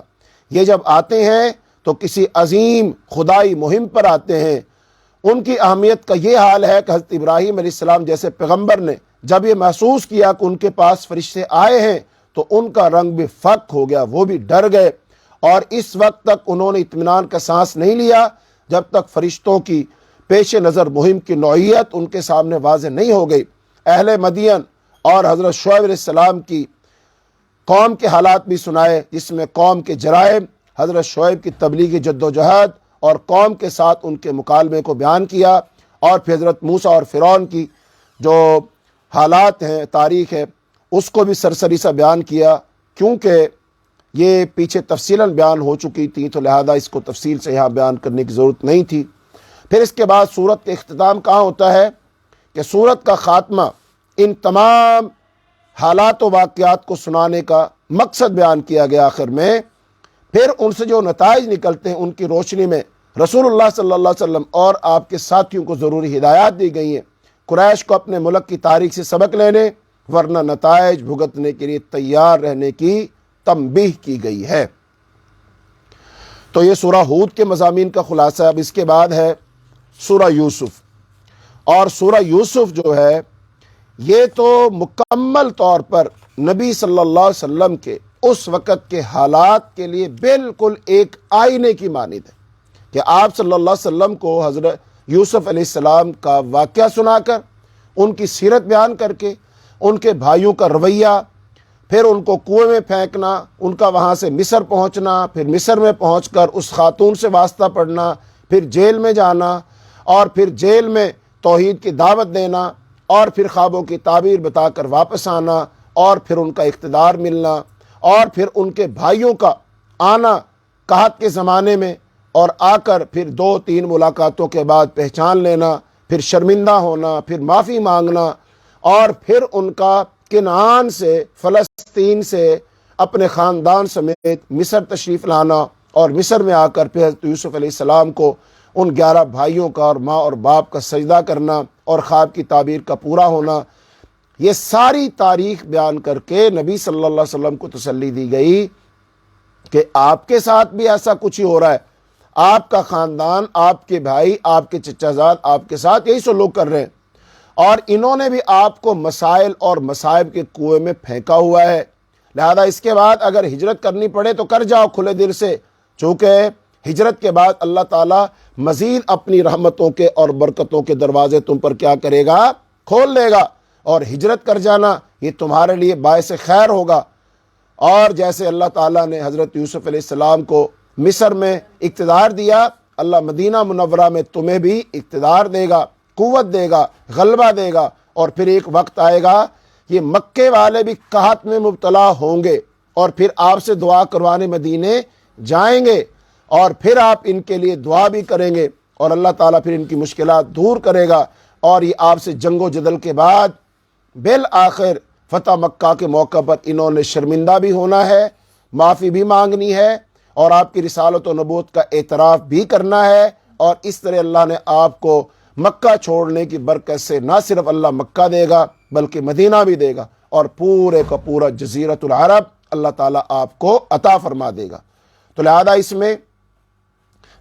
یہ جب آتے ہیں تو کسی عظیم خدائی مہم پر آتے ہیں۔ ان کی اہمیت کا یہ حال ہے کہ حضرت ابراہیم علیہ السلام جیسے پیغمبر نے جب یہ محسوس کیا کہ ان کے پاس فرشتے آئے ہیں تو ان کا رنگ بھی فک ہو گیا، وہ بھی ڈر گئے، اور اس وقت تک انہوں نے اطمینان کا سانس نہیں لیا جب تک فرشتوں کی پیش نظر مہم کی نوعیت ان کے سامنے واضح نہیں ہو گئی۔ اہل مدین اور حضرت شعیب علیہ السلام کی قوم کے حالات بھی سنائے، جس میں قوم کے جرائم، حضرت شعیب کی تبلیغی جد و جہد اور قوم کے ساتھ ان کے مکالمے کو بیان کیا، اور پھر حضرت موسیٰ اور فرعون کی جو حالات ہیں، تاریخ ہے، اس کو بھی سرسری سا بیان کیا، کیونکہ یہ پیچھے تفصیلاً بیان ہو چکی تھی، تو لہذا اس کو تفصیل سے یہاں بیان کرنے کی ضرورت نہیں تھی۔ پھر اس کے بعد سورت کا اختتام کہاں ہوتا ہے کہ سورت کا خاتمہ ان تمام حالات و واقعات کو سنانے کا مقصد بیان کیا گیا آخر میں۔ پھر ان سے جو نتائج نکلتے ہیں ان کی روشنی میں رسول اللہ صلی اللہ علیہ وسلم اور آپ کے ساتھیوں کو ضروری ہدایات دی گئی ہیں، قریش کو اپنے ملک کی تاریخ سے سبق لینے ورنہ نتائج بھگتنے کے لیے تیار رہنے کی تنبیہ کی گئی ہے۔ تو یہ سورہ ہود کے مضامین کا خلاصہ ہے۔ اب اس کے بعد ہے سورہ یوسف، اور سورہ یوسف جو ہے یہ تو مکمل طور پر نبی صلی اللہ علیہ وسلم کے اس وقت کے حالات کے لیے بالکل ایک آئینے کی مانند ہے کہ آپ صلی اللہ علیہ وسلم کو حضرت یوسف علیہ السلام کا واقعہ سنا کر، ان کی سیرت بیان کر کے، ان کے بھائیوں کا رویہ، پھر ان کو کنویں میں پھینکنا، ان کا وہاں سے مصر پہنچنا، پھر مصر میں پہنچ کر اس خاتون سے واسطہ پڑھنا، پھر جیل میں جانا، اور پھر جیل میں توحید کی دعوت دینا، اور پھر خوابوں کی تعبیر بتا کر واپس آنا، اور پھر ان کا اقتدار ملنا، اور پھر ان کے بھائیوں کا آنا قحط کے زمانے میں، اور آ کر پھر 2-3 ملاقاتوں کے بعد پہچان لینا، پھر شرمندہ ہونا، پھر معافی مانگنا، اور پھر ان کا کنعان سے، فلسطین سے اپنے خاندان سمیت مصر تشریف لانا، اور مصر میں آ کر پھر حضرت یوسف علیہ السلام کو ان 11 بھائیوں کا اور ماں اور باپ کا سجدہ کرنا، اور خواب کی تعبیر کا پورا ہونا۔ یہ ساری تاریخ بیان کر کے نبی صلی اللہ علیہ وسلم کو تسلی دی گئی کہ آپ کے ساتھ بھی ایسا کچھ ہی ہو رہا ہے، آپ کا خاندان، آپ کے بھائی، آپ کے چچا زاد آپ کے ساتھ یہی سلوک کر رہے ہیں، اور انہوں نے بھی آپ کو مسائل اور مصائب کے کنویں میں پھینکا ہوا ہے، لہذا اس کے بعد اگر ہجرت کرنی پڑے تو کر جاؤ کھلے دل سے، چونکہ ہجرت کے بعد اللہ تعالیٰ مزید اپنی رحمتوں کے اور برکتوں کے دروازے تم پر کیا کرے گا؟ کھول لے گا، اور ہجرت کر جانا یہ تمہارے لیے باعث خیر ہوگا۔ اور جیسے اللہ تعالیٰ نے حضرت یوسف علیہ السلام کو مصر میں اقتدار دیا، اللہ مدینہ منورہ میں تمہیں بھی اقتدار دے گا، قوت دے گا، غلبہ دے گا، اور پھر ایک وقت آئے گا یہ مکے والے بھی قحط میں مبتلا ہوں گے، اور پھر آپ سے دعا کروانے مدینے جائیں گے، اور پھر آپ ان کے لیے دعا بھی کریں گے، اور اللہ تعالیٰ پھر ان کی مشکلات دور کرے گا، اور یہ آپ سے جنگ و جدل کے بعد بالآخر فتح مکہ کے موقع پر انہوں نے شرمندہ بھی ہونا ہے، معافی بھی مانگنی ہے، اور آپ کی رسالت و نبوت کا اعتراف بھی کرنا ہے، اور اس طرح اللہ نے آپ کو مکہ چھوڑنے کی برکت سے نہ صرف اللہ مکہ دے گا بلکہ مدینہ بھی دے گا، اور پورے کا پورا جزیرۃ العرب اللہ تعالیٰ آپ کو عطا فرما دے گا۔ تو لہذا اس میں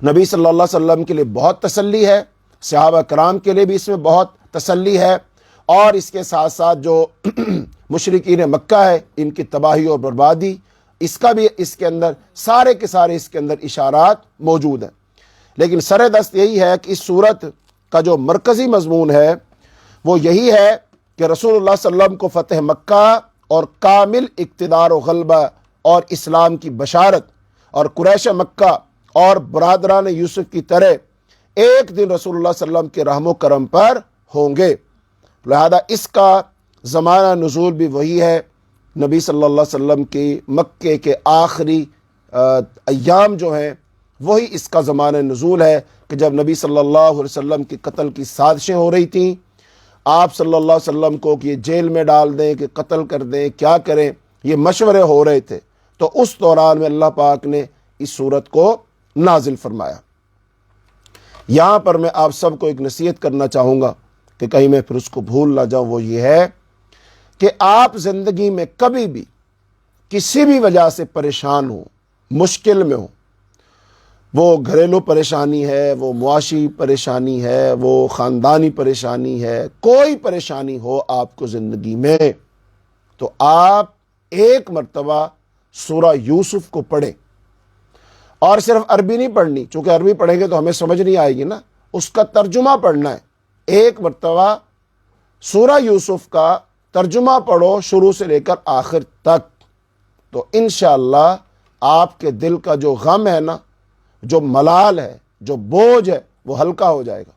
نبی صلی اللہ علیہ وسلم کے لیے بہت تسلی ہے، صحابہ کرام کے لیے بھی اس میں بہت تسلی ہے، اور اس کے ساتھ ساتھ جو مشرکین مکہ ہے ان کی تباہی اور بربادی، اس کا بھی اس کے اندر سارے کے سارے اس کے اندر اشارات موجود ہیں۔ لیکن سر دست یہی ہے کہ اس صورت کا جو مرکزی مضمون ہے وہ یہی ہے کہ رسول اللہ صلی اللہ علیہ وسلم کو فتح مکہ اور کامل اقتدار و غلبہ اور اسلام کی بشارت، اور قریش مکہ اور برادران یوسف کی طرح ایک دن رسول اللہ صلی اللہ علیہ وسلم کے رحم و کرم پر ہوں گے، لہذا اس کا زمانہ نزول بھی وہی ہے۔ نبی صلی اللہ علیہ وسلم کی مکے کے آخری ایام جو ہیں وہی اس کا زمانہ نزول ہے، کہ جب نبی صلی اللہ علیہ وسلم کی قتل کی سازشیں ہو رہی تھیں، آپ صلی اللہ علیہ وسلم کو کہ یہ جیل میں ڈال دیں، کہ قتل کر دیں، کیا کریں، یہ مشورے ہو رہے تھے، تو اس دوران میں اللہ پاک نے اس صورت کو نازل فرمایا۔ یہاں پر میں آپ سب کو ایک نصیحت کرنا چاہوں گا کہ کہیں میں پھر اس کو بھول نہ جاؤں، وہ یہ ہے کہ آپ زندگی میں کبھی بھی کسی بھی وجہ سے پریشان ہوں، مشکل میں ہوں، وہ گھریلو پریشانی ہے، وہ معاشی پریشانی ہے، وہ خاندانی پریشانی ہے، کوئی پریشانی ہو آپ کو زندگی میں، تو آپ ایک مرتبہ سورہ یوسف کو پڑھیں، اور صرف عربی نہیں پڑھنی، چونکہ عربی پڑھیں گے تو ہمیں سمجھ نہیں آئے گی نا، اس کا ترجمہ پڑھنا ہے۔ ایک مرتبہ سورہ یوسف کا ترجمہ پڑھو شروع سے لے کر آخر تک، تو انشاءاللہ آپ کے دل کا جو غم ہے نا، جو ملال ہے، جو بوجھ ہے، وہ ہلکا ہو جائے گا،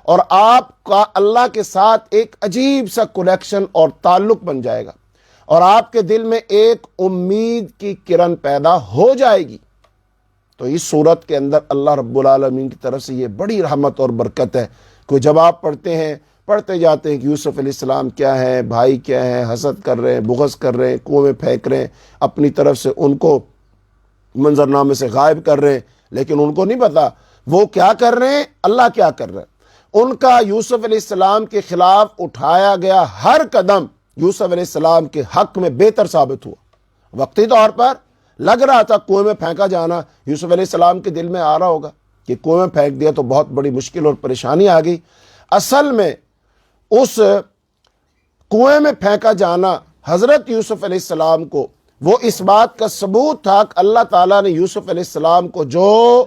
اور آپ کا اللہ کے ساتھ ایک عجیب سا کنیکشن اور تعلق بن جائے گا، اور آپ کے دل میں ایک امید کی کرن پیدا ہو جائے گی۔ تو اس صورت کے اندر اللہ رب العالمین کی طرف سے یہ بڑی رحمت اور برکت ہے کہ جب آپ پڑھتے جاتے ہیں کہ یوسف علیہ السلام کیا ہے، بھائی کیا ہے، حسد کر رہے ہیں، بغض کر رہے ہیں، کنویں میں پھینک رہے ہیں، اپنی طرف سے ان کو منظرنامے سے غائب کر رہے ہیں، لیکن ان کو نہیں پتا وہ کیا کر رہے ہیں، اللہ کیا کر رہے ہیں۔ ان کا یوسف علیہ السلام کے خلاف اٹھایا گیا ہر قدم یوسف علیہ السلام کے حق میں بہتر ثابت ہوا۔ وقتی طور پر لگ رہا تھا کنویں میں پھینکا جانا، یوسف علیہ السلام کے دل میں آ رہا ہوگا کہ کنویں میں پھینک دیا تو بہت بڑی مشکل اور پریشانی آ گئی۔ اصل میں اس کنویں میں پھینکا جانا حضرت یوسف علیہ السلام کو وہ اس بات کا ثبوت تھا کہ اللہ تعالیٰ نے یوسف علیہ السلام کو جو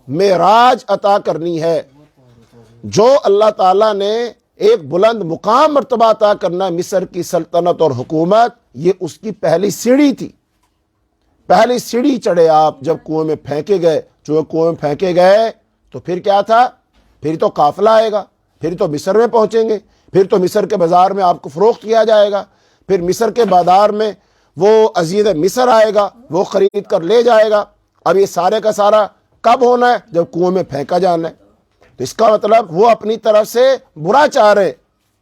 معراج عطا کرنی ہے، جو اللہ تعالیٰ نے ایک بلند مقام مرتبہ عطا کرنا ہے، مصر کی سلطنت اور حکومت، یہ اس کی پہلی سیڑھی تھی۔ پہلی سیڑھی چڑھے آپ جب کنویں میں پھینکے گئے، جو کنویں میں پھینکے گئے تو پھر کیا تھا؟ پھر تو قافلہ آئے گا، پھر تو مصر میں پہنچیں گے، پھر تو مصر کے بازار میں آپ کو فروخت کیا جائے گا، پھر مصر کے بازار میں وہ عزیز مصر آئے گا، وہ خرید کر لے جائے گا۔ اب یہ سارے کا سارا کب ہونا ہے؟ جب کنویں میں پھینکا جانا ہے۔ تو اس کا مطلب وہ اپنی طرف سے برا چاہ رہے،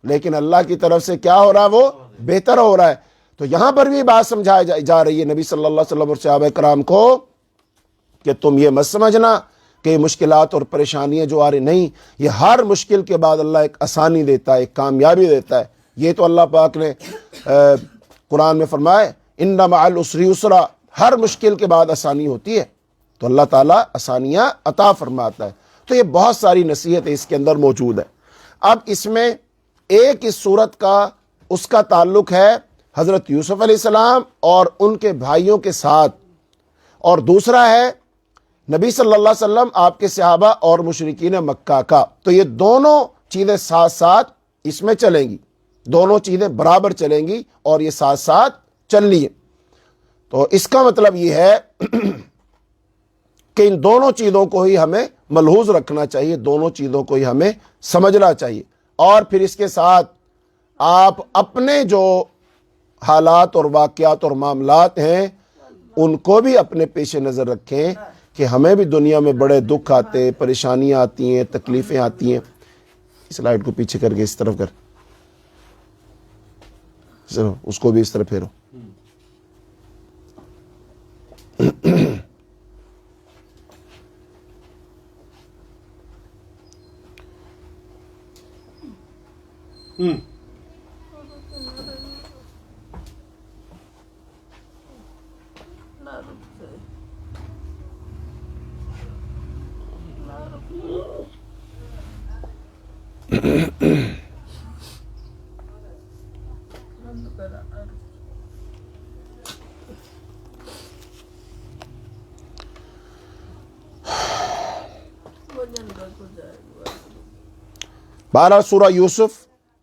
لیکن اللہ کی طرف سے کیا ہو رہا ہے؟ وہ بہتر ہو رہا ہے۔ تو یہاں پر بھی بات سمجھائی جا رہی ہے نبی صلی اللہ علیہ وسلم اور صحابہ کرام کو کہ تم یہ مت سمجھنا کہ مشکلات اور پریشانیاں جو آ رہی، نہیں، یہ ہر مشکل کے بعد اللہ ایک آسانی دیتا ہے، ایک کامیابی دیتا ہے۔ یہ تو اللہ پاک نے قرآن میں فرمایا ان مع العسر یسرا، ہر مشکل کے بعد آسانی ہوتی ہے، تو اللہ تعالیٰ آسانیاں عطا فرماتا ہے۔ تو یہ بہت ساری نصیحتیں اس کے اندر موجود ہے۔ اب اس میں ایک اس صورت کا اس کا تعلق ہے حضرت یوسف علیہ السلام اور ان کے بھائیوں کے ساتھ، اور دوسرا ہے نبی صلی اللہ علیہ وسلم، آپ کے صحابہ اور مشرکین مکہ کا۔ تو یہ دونوں چیزیں ساتھ ساتھ اس میں چلیں گی، دونوں چیزیں برابر چلیں گی اور یہ ساتھ ساتھ چلنی ہے۔ تو اس کا مطلب یہ ہے کہ ان دونوں چیزوں کو ہی ہمیں ملحوظ رکھنا چاہیے، دونوں چیزوں کو ہی ہمیں سمجھنا چاہیے، اور پھر اس کے ساتھ آپ اپنے جو حالات اور واقعات اور معاملات ہیں ان کو بھی اپنے پیش نظر رکھیں کہ ہمیں بھی دنیا میں بڑے دکھ آتے، پریشانیاں آتی ہیں، تکلیفیں آتی ہیں۔ اس لائٹ کو پیچھے کر کے اس طرف کر، اس کو بھی اس طرف پھیرو۔ بارہ سورہ یوسف،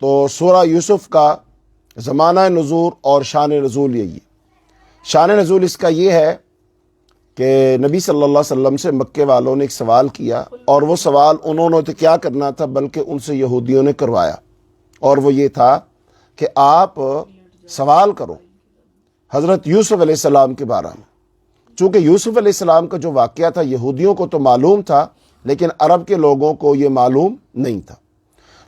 تو سورہ یوسف کا زمانہ نزول اور شان نزول یہی ہے۔ شان نزول اس کا یہ ہے کہ نبی صلی اللہ علیہ وسلم سے مکے والوں نے ایک سوال کیا، اور وہ سوال انہوں نے تو کیا کرنا تھا بلکہ ان سے یہودیوں نے کروایا، اور وہ یہ تھا کہ آپ سوال کرو حضرت یوسف علیہ السلام کے بارے میں، چونکہ یوسف علیہ السلام کا جو واقعہ تھا یہودیوں کو تو معلوم تھا لیکن عرب کے لوگوں کو یہ معلوم نہیں تھا۔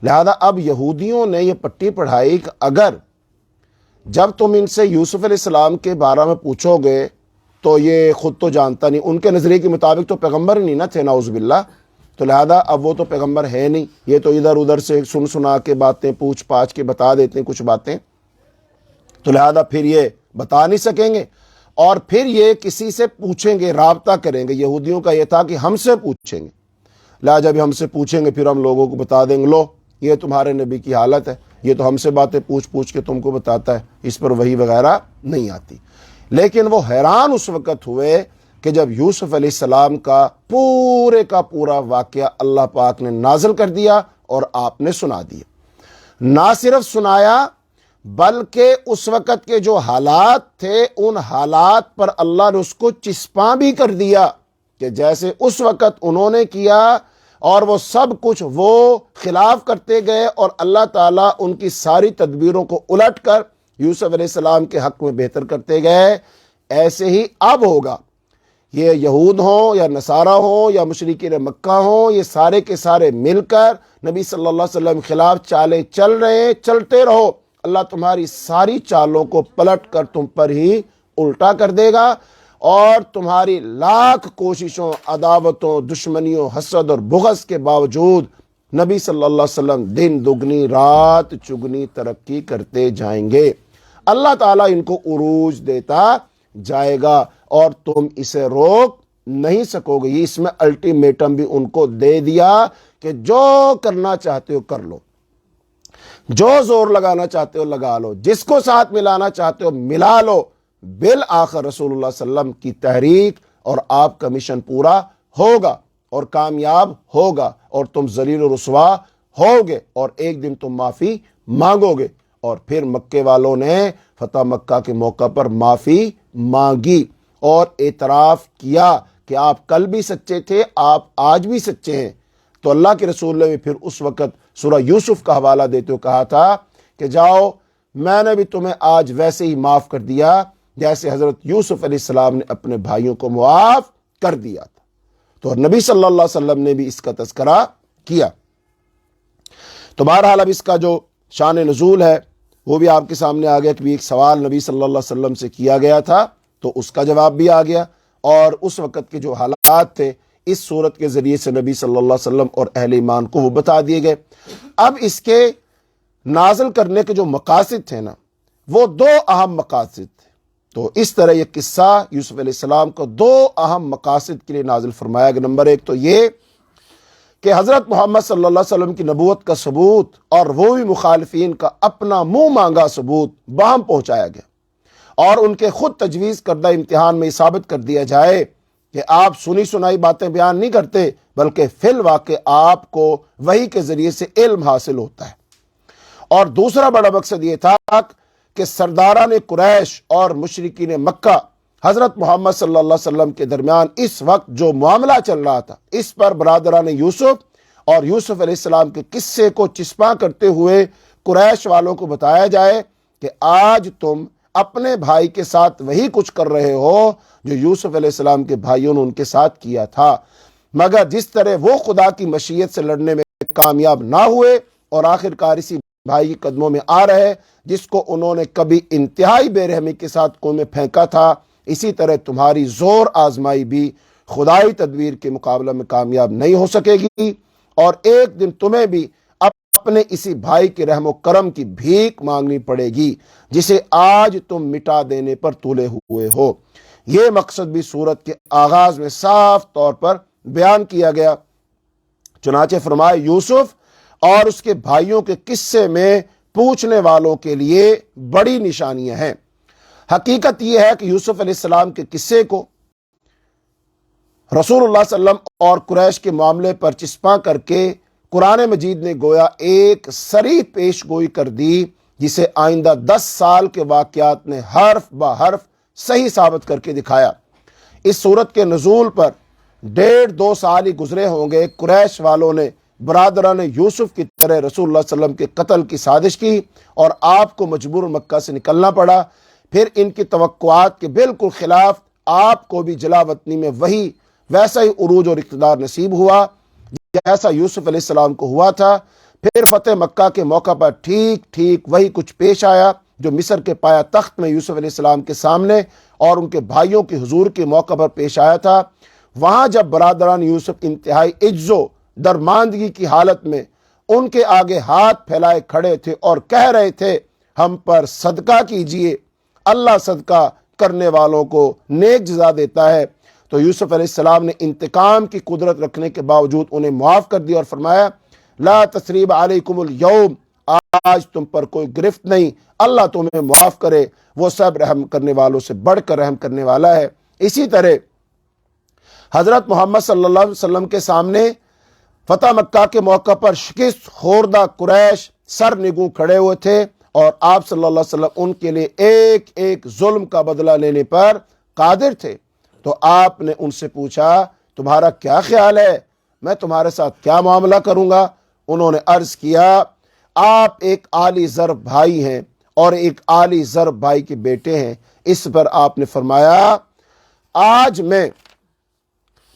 لہذا اب یہودیوں نے یہ پٹی پڑھائی کہ اگر جب تم ان سے یوسف علیہ السلام کے بارے میں پوچھو گے تو یہ خود تو جانتا نہیں، ان کے نظریے کے مطابق تو پیغمبر ہی نہیں نہ تھے نعوذ باللہ، تو لہذا اب وہ تو پیغمبر ہے نہیں، یہ تو ادھر ادھر سے سنا کے باتیں پوچھ پاچھ کے بتا دیتے ہیں کچھ باتیں، تو لہذا پھر یہ بتا نہیں سکیں گے، اور پھر یہ کسی سے پوچھیں گے، رابطہ کریں گے۔ یہودیوں کا یہ تھا کہ ہم سے پوچھیں گے، لہذا جب ہم سے پوچھیں گے پھر ہم لوگوں کو بتا دیں گے، لو یہ تمہارے نبی کی حالت ہے، یہ تو ہم سے باتیں پوچھ پوچھ کے تم کو بتاتا ہے، اس پر وحی وغیرہ نہیں آتی۔ لیکن وہ حیران اس وقت ہوئے کہ جب یوسف علیہ السلام کا پورا واقعہ اللہ پاک نے نازل کر دیا اور آپ نے سنا دیا۔ نہ صرف سنایا بلکہ اس وقت کے جو حالات تھے ان حالات پر اللہ نے اس کو چسپاں بھی کر دیا کہ جیسے اس وقت انہوں نے کیا اور وہ سب کچھ وہ خلاف کرتے گئے اور اللہ تعالیٰ ان کی ساری تدبیروں کو الٹ کر یوسف علیہ السلام کے حق میں بہتر کرتے گئے، ایسے ہی اب ہوگا۔ یہ یہود ہوں یا نصارہ ہوں یا مشرکین مکہ ہوں، یہ سارے کے سارے مل کر نبی صلی اللہ علیہ وسلم کے خلاف چالیں چل رہے ہیں، چلتے رہو، اللہ تمہاری ساری چالوں کو پلٹ کر تم پر ہی الٹا کر دے گا، اور تمہاری لاکھ کوششوں، عداوتوں، دشمنیوں، حسد اور بغض کے باوجود نبی صلی اللہ علیہ وسلم دن دگنی رات چگنی ترقی کرتے جائیں گے۔ اللہ تعالیٰ ان کو عروج دیتا جائے گا اور تم اسے روک نہیں سکو گے۔ اس میں الٹیمیٹم بھی ان کو دے دیا کہ جو کرنا چاہتے ہو کر لو، جو زور لگانا چاہتے ہو لگا لو، جس کو ساتھ ملانا چاہتے ہو ملا لو، بالآخر رسول اللہ صلی اللہ علیہ وسلم کی تحریک اور آپ کا مشن پورا ہوگا اور کامیاب ہوگا اور تم ذلیل و رسوا ہوگے اور ایک دن تم معافی مانگو گے۔ اور پھر مکے والوں نے فتح مکہ کے موقع پر معافی مانگی اور اعتراف کیا کہ آپ کل بھی سچے تھے، آپ آج بھی سچے ہیں۔ تو اللہ کے رسول نے پھر اس وقت سورہ یوسف کا حوالہ دیتے ہوئے کہا تھا کہ جاؤ، میں نے بھی تمہیں آج ویسے ہی معاف کر دیا جیسے حضرت یوسف علیہ السلام نے اپنے بھائیوں کو معاف کر دیا تھا۔ تو نبی صلی اللہ علیہ وسلم نے بھی اس کا تذکرہ کیا۔ تو بہرحال اب اس کا جو شان نزول ہے وہ بھی آپ کے سامنے آ گیا کہ ایک سوال نبی صلی اللہ علیہ وسلم سے کیا گیا تھا تو اس کا جواب بھی آ گیا، اور اس وقت کے جو حالات تھے اس صورت کے ذریعے سے نبی صلی اللہ علیہ وسلم اور اہل ایمان کو وہ بتا دیے گئے۔ اب اس کے نازل کرنے کے جو مقاصد تھے نا، وہ دو اہم مقاصد تھے۔ تو اس طرح یہ قصہ یوسف علیہ السلام کو دو اہم مقاصد کے لیے نازل فرمایا گیا۔ نمبر ایک تو یہ کہ حضرت محمد صلی اللہ علیہ وسلم کی نبوت کا ثبوت اور وہ بھی مخالفین کا اپنا منہ مانگا ثبوت باہم پہنچایا گیا، اور ان کے خود تجویز کردہ امتحان میں یہ ثابت کر دیا جائے کہ آپ سنی سنائی باتیں بیان نہیں کرتے بلکہ فی الواقع آپ کو وحی کے ذریعے سے علم حاصل ہوتا ہے۔ اور دوسرا بڑا مقصد یہ تھا کہ سرداران قریش اور مشرکین مکہ حضرت محمد صلی اللہ علیہ وسلم کے درمیان اس وقت جو معاملہ چل رہا تھا، اس پر برادران یوسف اور یوسف علیہ السلام کے قصے کو چسپاں کرتے ہوئے قریش والوں کو بتایا جائے کہ آج تم اپنے بھائی کے ساتھ وہی کچھ کر رہے ہو جو یوسف علیہ السلام کے بھائیوں نے ان کے ساتھ کیا تھا، مگر جس طرح وہ خدا کی مشیت سے لڑنے میں کامیاب نہ ہوئے اور آخر کار اسی بھائی کے قدموں میں آ رہے جس کو انہوں نے کبھی انتہائی بے رحمی کے ساتھ کنویں میں پھینکا تھا، اسی طرح تمہاری زور آزمائی بھی خدائی تدبیر کے مقابلے میں کامیاب نہیں ہو سکے گی، اور ایک دن تمہیں بھی اپنے اسی بھائی کے رحم و کرم کی بھیک مانگنی پڑے گی جسے آج تم مٹا دینے پر تلے ہوئے ہو۔ یہ مقصد بھی سورت کے آغاز میں صاف طور پر بیان کیا گیا۔ چنانچہ فرمائے یوسف اور اس کے بھائیوں کے قصے میں پوچھنے والوں کے لیے بڑی نشانیاں ہیں۔ حقیقت یہ ہے کہ یوسف علیہ السلام کے قصے کو رسول اللہ صلی اللہ علیہ وسلم اور قریش کے معاملے پر چسپاں کر کے قرآن مجید نے گویا ایک صریح پیش گوئی کر دی جسے آئندہ 10 سال کے واقعات نے حرف بہ حرف صحیح ثابت کر کے دکھایا۔ اس صورت کے نزول پر 1.5-2 سال ہی گزرے ہوں گے، قریش والوں نے برادران یوسف کی طرح رسول اللہ صلی اللہ علیہ وسلم کے قتل کی سازش کی اور آپ کو مجبور مکہ سے نکلنا پڑا۔ پھر ان کی توقعات کے بالکل خلاف آپ کو بھی جلا وطنی میں وہی ویسا ہی عروج اور اقتدار نصیب ہوا جیسا یوسف علیہ السلام کو ہوا تھا۔ پھر فتح مکہ کے موقع پر ٹھیک وہی کچھ پیش آیا جو مصر کے پایا تخت میں یوسف علیہ السلام کے سامنے اور ان کے بھائیوں کے حضور کے موقع پر پیش آیا تھا۔ وہاں جب برادران یوسف انتہائی عجز و درماندگی کی حالت میں ان کے آگے ہاتھ پھیلائے کھڑے تھے اور کہہ رہے تھے ہم پر صدقہ کیجئے، اللہ صدقہ کرنے والوں کو نیک جزا دیتا ہے، تو یوسف علیہ السلام نے انتقام کی قدرت رکھنے کے باوجود انہیں معاف کر دیا اور فرمایا لا تثریب علیکم اليوم، آج تم پر کوئی گرفت نہیں، اللہ تمہیں معاف کرے، وہ سب رحم کرنے والوں سے بڑھ کر رحم کرنے والا ہے۔ اسی طرح حضرت محمد صلی اللہ علیہ وسلم کے سامنے فتح مکہ کے موقع پر شکست خوردہ قریش سر نگوں کھڑے ہوئے تھے، اور آپ صلی اللہ علیہ وسلم ان کے لیے ایک ایک ظلم کا بدلہ لینے پر قادر تھے۔ تو آپ نے ان سے پوچھا تمہارا کیا خیال ہے، میں تمہارے ساتھ کیا معاملہ کروں گا؟ انہوں نے عرض کیا آپ ایک عالی ضرب بھائی ہیں اور ایک عالی ضرب بھائی کے بیٹے ہیں۔ اس پر آپ نے فرمایا آج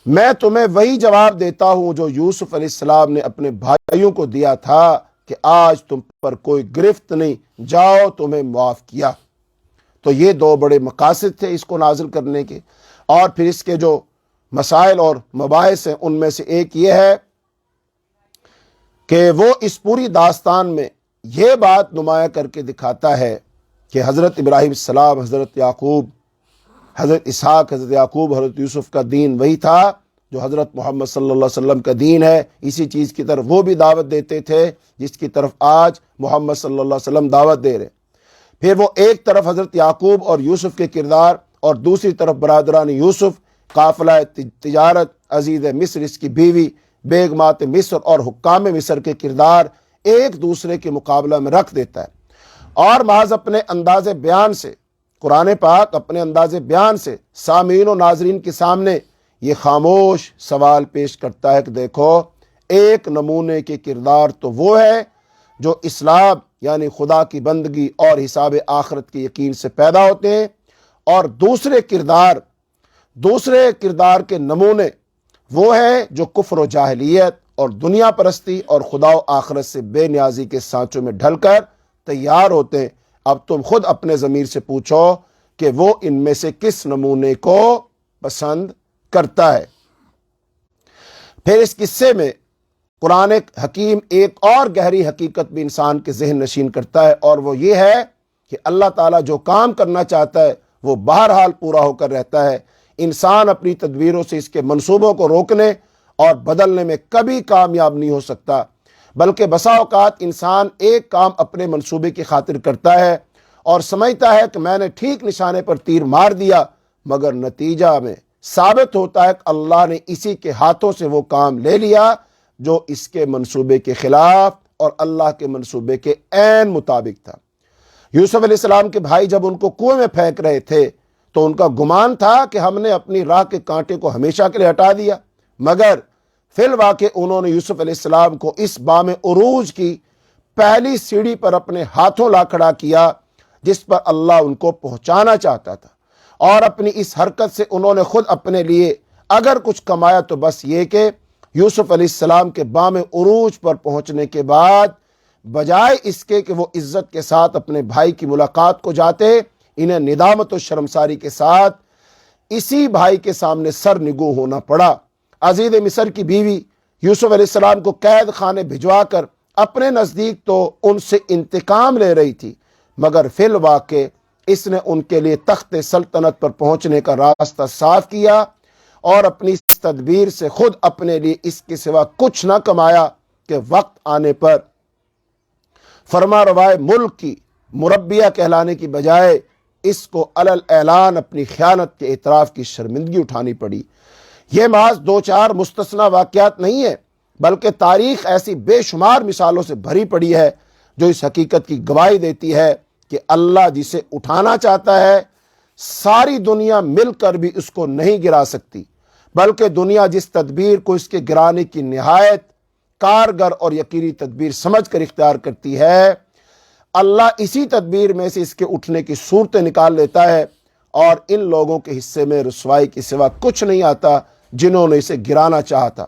میں تمہیں وہی جواب دیتا ہوں جو یوسف علیہ السلام نے اپنے بھائیوں کو دیا تھا کہ آج تم پر کوئی گرفت نہیں، جاؤ تمہیں معاف کیا۔ تو یہ دو بڑے مقاصد تھے اس کو نازل کرنے کے، اور پھر اس کے جو مسائل اور مباحث ہیں ان میں سے ایک یہ ہے کہ وہ اس پوری داستان میں یہ بات نمایاں کر کے دکھاتا ہے کہ حضرت ابراہیم السلام، حضرت یعقوب، حضرت اسحاق، حضرت یعقوب، حضرت یوسف کا دین وہی تھا جو حضرت محمد صلی اللہ علیہ وسلم کا دین ہے۔ اسی چیز کی طرف وہ بھی دعوت دیتے تھے جس کی طرف آج محمد صلی اللہ علیہ وسلم دعوت دے رہے۔ پھر وہ ایک طرف حضرت یعقوب اور یوسف کے کردار، اور دوسری طرف برادران یوسف، قافلہ تجارت، عزیز مصر، اس کی بیوی، بیگمات مصر اور حکام مصر کے کردار ایک دوسرے کے مقابلہ میں رکھ دیتا ہے، اور محض اپنے انداز بیان سے، قرآن پاک اپنے انداز بیان سے سامعین و ناظرین کے سامنے یہ خاموش سوال پیش کرتا ہے کہ دیکھو ایک نمونے کے کردار تو وہ ہے جو اسلام یعنی خدا کی بندگی اور حساب آخرت کے یقین سے پیدا ہوتے ہیں، اور دوسرے کردار کے نمونے وہ ہیں جو کفر و جاہلیت اور دنیا پرستی اور خدا و آخرت سے بے نیازی کے سانچوں میں ڈھل کر تیار ہوتے ہیں۔ اب تم خود اپنے ضمیر سے پوچھو کہ وہ ان میں سے کس نمونے کو پسند کرتا ہے۔ پھر اس قصے میں قرآن حکیم ایک اور گہری حقیقت بھی انسان کے ذہن نشین کرتا ہے، اور وہ یہ ہے کہ اللہ تعالیٰ جو کام کرنا چاہتا ہے وہ بہرحال پورا ہو کر رہتا ہے۔ انسان اپنی تدبیروں سے اس کے منصوبوں کو روکنے اور بدلنے میں کبھی کامیاب نہیں ہو سکتا، بلکہ بسا اوقات انسان ایک کام اپنے منصوبے کی خاطر کرتا ہے اور سمجھتا ہے کہ میں نے ٹھیک نشانے پر تیر مار دیا، مگر نتیجہ میں ثابت ہوتا ہے کہ اللہ نے اسی کے ہاتھوں سے وہ کام لے لیا جو اس کے منصوبے کے خلاف اور اللہ کے منصوبے کے عین مطابق تھا۔ یوسف علیہ السلام کے بھائی جب ان کو کنویں میں پھینک رہے تھے تو ان کا گمان تھا کہ ہم نے اپنی راہ کے کانٹے کو ہمیشہ کے لیے ہٹا دیا، مگر فی الواقع انہوں نے یوسف علیہ السلام کو اس بام عروج کی پہلی سیڑھی پر اپنے ہاتھوں لا کھڑا کیا جس پر اللہ ان کو پہنچانا چاہتا تھا، اور اپنی اس حرکت سے انہوں نے خود اپنے لیے اگر کچھ کمایا تو بس یہ کہ یوسف علیہ السلام کے بام عروج پر پہنچنے کے بعد بجائے اس کے کہ وہ عزت کے ساتھ اپنے بھائی کی ملاقات کو جاتے، انہیں ندامت و شرمساری کے ساتھ اسی بھائی کے سامنے سر نگوں ہونا پڑا۔ عزیز مصر کی بیوی یوسف علیہ السلام کو قید خانے بھجوا کر اپنے نزدیک تو ان سے انتقام لے رہی تھی، مگر فی الواقع اس نے ان کے لیے تخت سلطنت پر پہنچنے کا راستہ صاف کیا، اور اپنی اس تدبیر سے خود اپنے لیے اس کے سوا کچھ نہ کمایا کہ وقت آنے پر فرما روائے ملک کی مربیہ کہلانے کی بجائے اس کو علل اعلان اپنی خیانت کے اعتراف کی شرمندگی اٹھانی پڑی۔ یہ محض دو چار مستثنی واقعات نہیں ہے، بلکہ تاریخ ایسی بے شمار مثالوں سے بھری پڑی ہے جو اس حقیقت کی گواہی دیتی ہے کہ اللہ جسے اٹھانا چاہتا ہے ساری دنیا مل کر بھی اس کو نہیں گرا سکتی، بلکہ دنیا جس تدبیر کو اس کے گرانے کی نہایت کارگر اور یقینی تدبیر سمجھ کر اختیار کرتی ہے، اللہ اسی تدبیر میں سے اس کے اٹھنے کی صورتیں نکال لیتا ہے، اور ان لوگوں کے حصے میں رسوائی کے سوا کچھ نہیں آتا جنہوں نے اسے گرانا چاہا تھا۔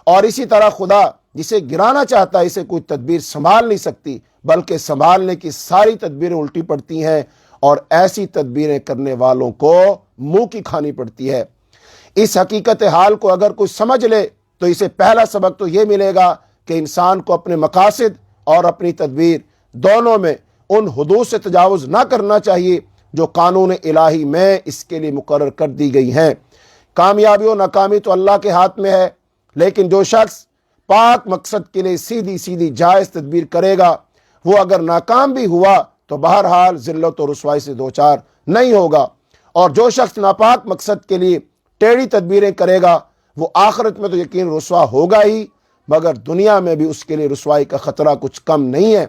اور اسی طرح خدا جسے گرانا چاہتا ہے اسے کوئی تدبیر سنبھال نہیں سکتی، بلکہ سنبھالنے کی ساری تدبیریں الٹی پڑتی ہیں، اور ایسی تدبیریں کرنے والوں کو منہ کی کھانی پڑتی ہے۔ اس حقیقت حال کو اگر کوئی سمجھ لے تو اسے پہلا سبق تو یہ ملے گا کہ انسان کو اپنے مقاصد اور اپنی تدبیر دونوں میں ان حدود سے تجاوز نہ کرنا چاہیے جو قانون الہی میں اس کے لیے مقرر کر دی گئی ہیں۔ کامیابی و ناکامی تو اللہ کے ہاتھ میں ہے، لیکن جو شخص پاک مقصد کے لیے سیدھی سیدھی جائز تدبیر کرے گا وہ اگر ناکام بھی ہوا تو بہرحال ذلت و رسوائی سے دوچار نہیں ہوگا۔ اور جو شخص ناپاک مقصد کے لیے ٹیڑھی تدبیریں کرے گا وہ آخرت میں تو یقین رسوا ہوگا ہی، مگر دنیا میں بھی اس کے لیے رسوائی کا خطرہ کچھ کم نہیں ہے۔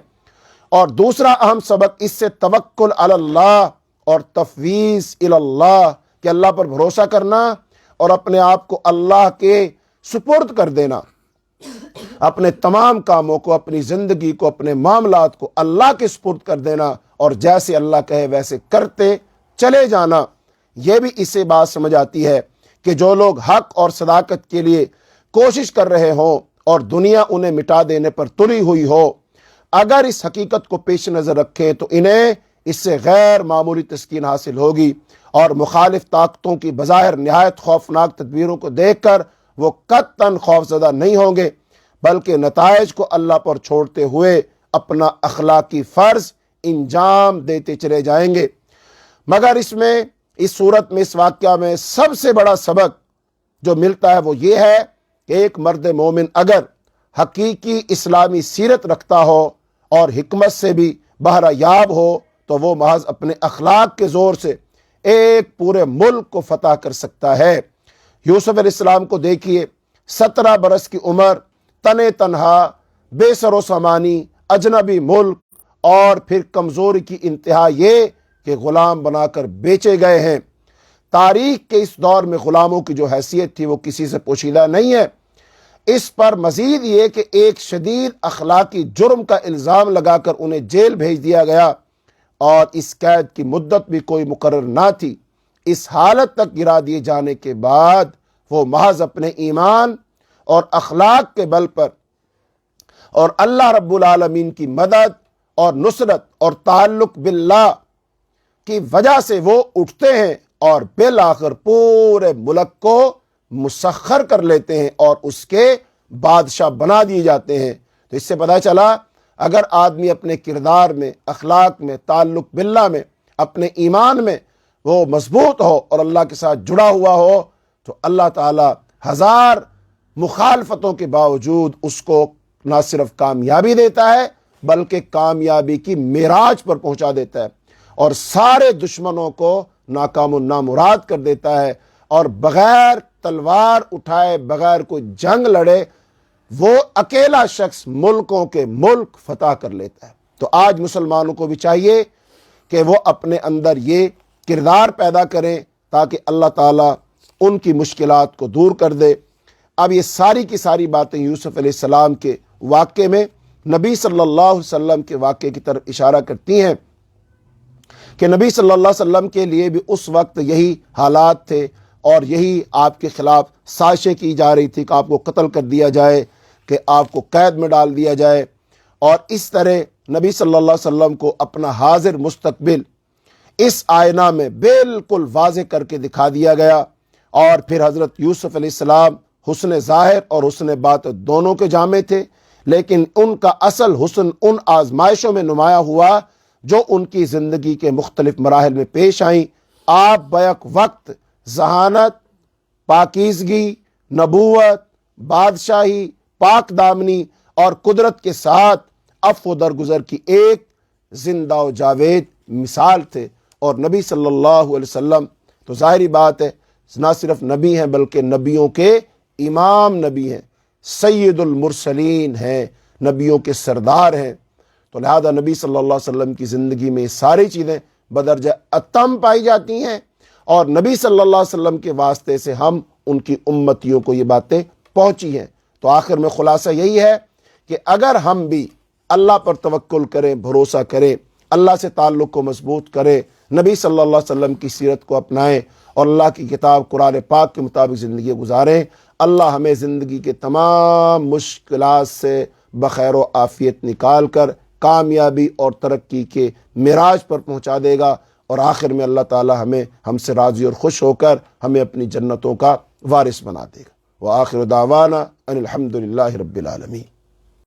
اور دوسرا اہم سبق اس سے توکل علی اللہ اور تفویض الی اللہ، کہ اللہ پر بھروسہ کرنا اور اپنے آپ کو اللہ کے سپرد کر دینا، اپنے تمام کاموں کو، اپنی زندگی کو، اپنے معاملات کو اللہ کے سپرد کر دینا اور جیسے اللہ کہے ویسے کرتے چلے جانا۔ یہ بھی اس سے بات سمجھ آتی ہے کہ جو لوگ حق اور صداقت کے لیے کوشش کر رہے ہوں اور دنیا انہیں مٹا دینے پر تلی ہوئی ہو، اگر اس حقیقت کو پیش نظر رکھیں تو انہیں اس سے غیر معمولی تسکین حاصل ہوگی، اور مخالف طاقتوں کی بظاہر نہایت خوفناک تدبیروں کو دیکھ کر وہ قطعاً خوفزدہ نہیں ہوں گے، بلکہ نتائج کو اللہ پر چھوڑتے ہوئے اپنا اخلاقی فرض انجام دیتے چلے جائیں گے۔ مگر اس صورت میں، اس واقعہ میں سب سے بڑا سبق جو ملتا ہے وہ یہ ہے کہ ایک مرد مومن اگر حقیقی اسلامی سیرت رکھتا ہو اور حکمت سے بھی بہرہ یاب ہو تو وہ محض اپنے اخلاق کے زور سے ایک پورے ملک کو فتح کر سکتا ہے۔ یوسف علیہ السلام کو دیکھیے، 17 برس کی عمر، تنے تنہا، بے سر و سامانی، اجنبی ملک، اور پھر کمزوری کی انتہا یہ کہ غلام بنا کر بیچے گئے ہیں۔ تاریخ کے اس دور میں غلاموں کی جو حیثیت تھی وہ کسی سے پوشیدہ نہیں ہے۔ اس پر مزید یہ کہ ایک شدید اخلاقی جرم کا الزام لگا کر انہیں جیل بھیج دیا گیا، اور اس قید کی مدت بھی کوئی مقرر نہ تھی۔ اس حالت تک گرا دیے جانے کے بعد وہ محض اپنے ایمان اور اخلاق کے بل پر اور اللہ رب العالمین کی مدد اور نصرت اور تعلق باللہ کی وجہ سے وہ اٹھتے ہیں اور بالآخر پورے ملک کو مسخر کر لیتے ہیں اور اس کے بادشاہ بنا دیے جاتے ہیں۔ تو اس سے پتہ چلا اگر آدمی اپنے کردار میں، اخلاق میں، تعلق باللہ میں، اپنے ایمان میں وہ مضبوط ہو اور اللہ کے ساتھ جڑا ہوا ہو تو اللہ تعالی ہزار مخالفتوں کے باوجود اس کو نہ صرف کامیابی دیتا ہے بلکہ کامیابی کی معراج پر پہنچا دیتا ہے، اور سارے دشمنوں کو ناکام و نامراد کر دیتا ہے، اور بغیر تلوار اٹھائے، بغیر کوئی جنگ لڑے، وہ اکیلا شخص ملکوں کے ملک فتح کر لیتا ہے۔ تو آج مسلمانوں کو بھی چاہیے کہ وہ اپنے اندر یہ کردار پیدا کریں تاکہ اللہ تعالیٰ ان کی مشکلات کو دور کر دے۔ اب یہ ساری کی ساری باتیں یوسف علیہ السلام کے واقعے میں نبی صلی اللہ علیہ وسلم کے واقعے کی طرف اشارہ کرتی ہیں کہ نبی صلی اللہ علیہ وسلم کے لیے بھی اس وقت یہی حالات تھے، اور یہی آپ کے خلاف سازشیں کی جا رہی تھی کہ آپ کو قتل کر دیا جائے، کہ آپ کو قید میں ڈال دیا جائے، اور اس طرح نبی صلی اللہ علیہ وسلم کو اپنا حاضر مستقبل اس آئینہ میں بالکل واضح کر کے دکھا دیا گیا۔ اور پھر حضرت یوسف علیہ السلام حسن ظاہر اور حسن باطن دونوں کے جامع تھے، لیکن ان کا اصل حسن ان آزمائشوں میں نمایاں ہوا جو ان کی زندگی کے مختلف مراحل میں پیش آئیں۔ آپ بیک وقت ذہانت، پاکیزگی، نبوت، بادشاہی، پاک دامنی اور قدرت کے ساتھ عفو درگزر کی ایک زندہ و جاوید مثال تھے، اور نبی صلی اللہ علیہ وسلم تو ظاہری بات ہے نہ صرف نبی ہیں بلکہ نبیوں کے امام نبی ہیں، سید المرسلین ہیں، نبیوں کے سردار ہیں۔ تو لہذا نبی صلی اللہ علیہ وسلم کی زندگی میں یہ ساری چیزیں بدرجہ اتم پائی جاتی ہیں، اور نبی صلی اللہ علیہ وسلم کے واسطے سے ہم ان کی امتیوں کو یہ باتیں پہنچی ہیں۔ تو آخر میں خلاصہ یہی ہے کہ اگر ہم بھی اللہ پر توکل کریں، بھروسہ کریں، اللہ سے تعلق کو مضبوط کریں، نبی صلی اللہ علیہ وسلم کی سیرت کو اپنائیں اور اللہ کی کتاب قرآن پاک کے مطابق زندگی گزاریں، اللہ ہمیں زندگی کے تمام مشکلات سے بخیر و عافیت نکال کر کامیابی اور ترقی کے معراج پر پہنچا دے گا، اور آخر میں اللہ تعالی ہم سے راضی اور خوش ہو کر ہمیں اپنی جنتوں کا وارث بنا دے گا۔ وآخر دعوانا ان الحمد للہ رب العالمین۔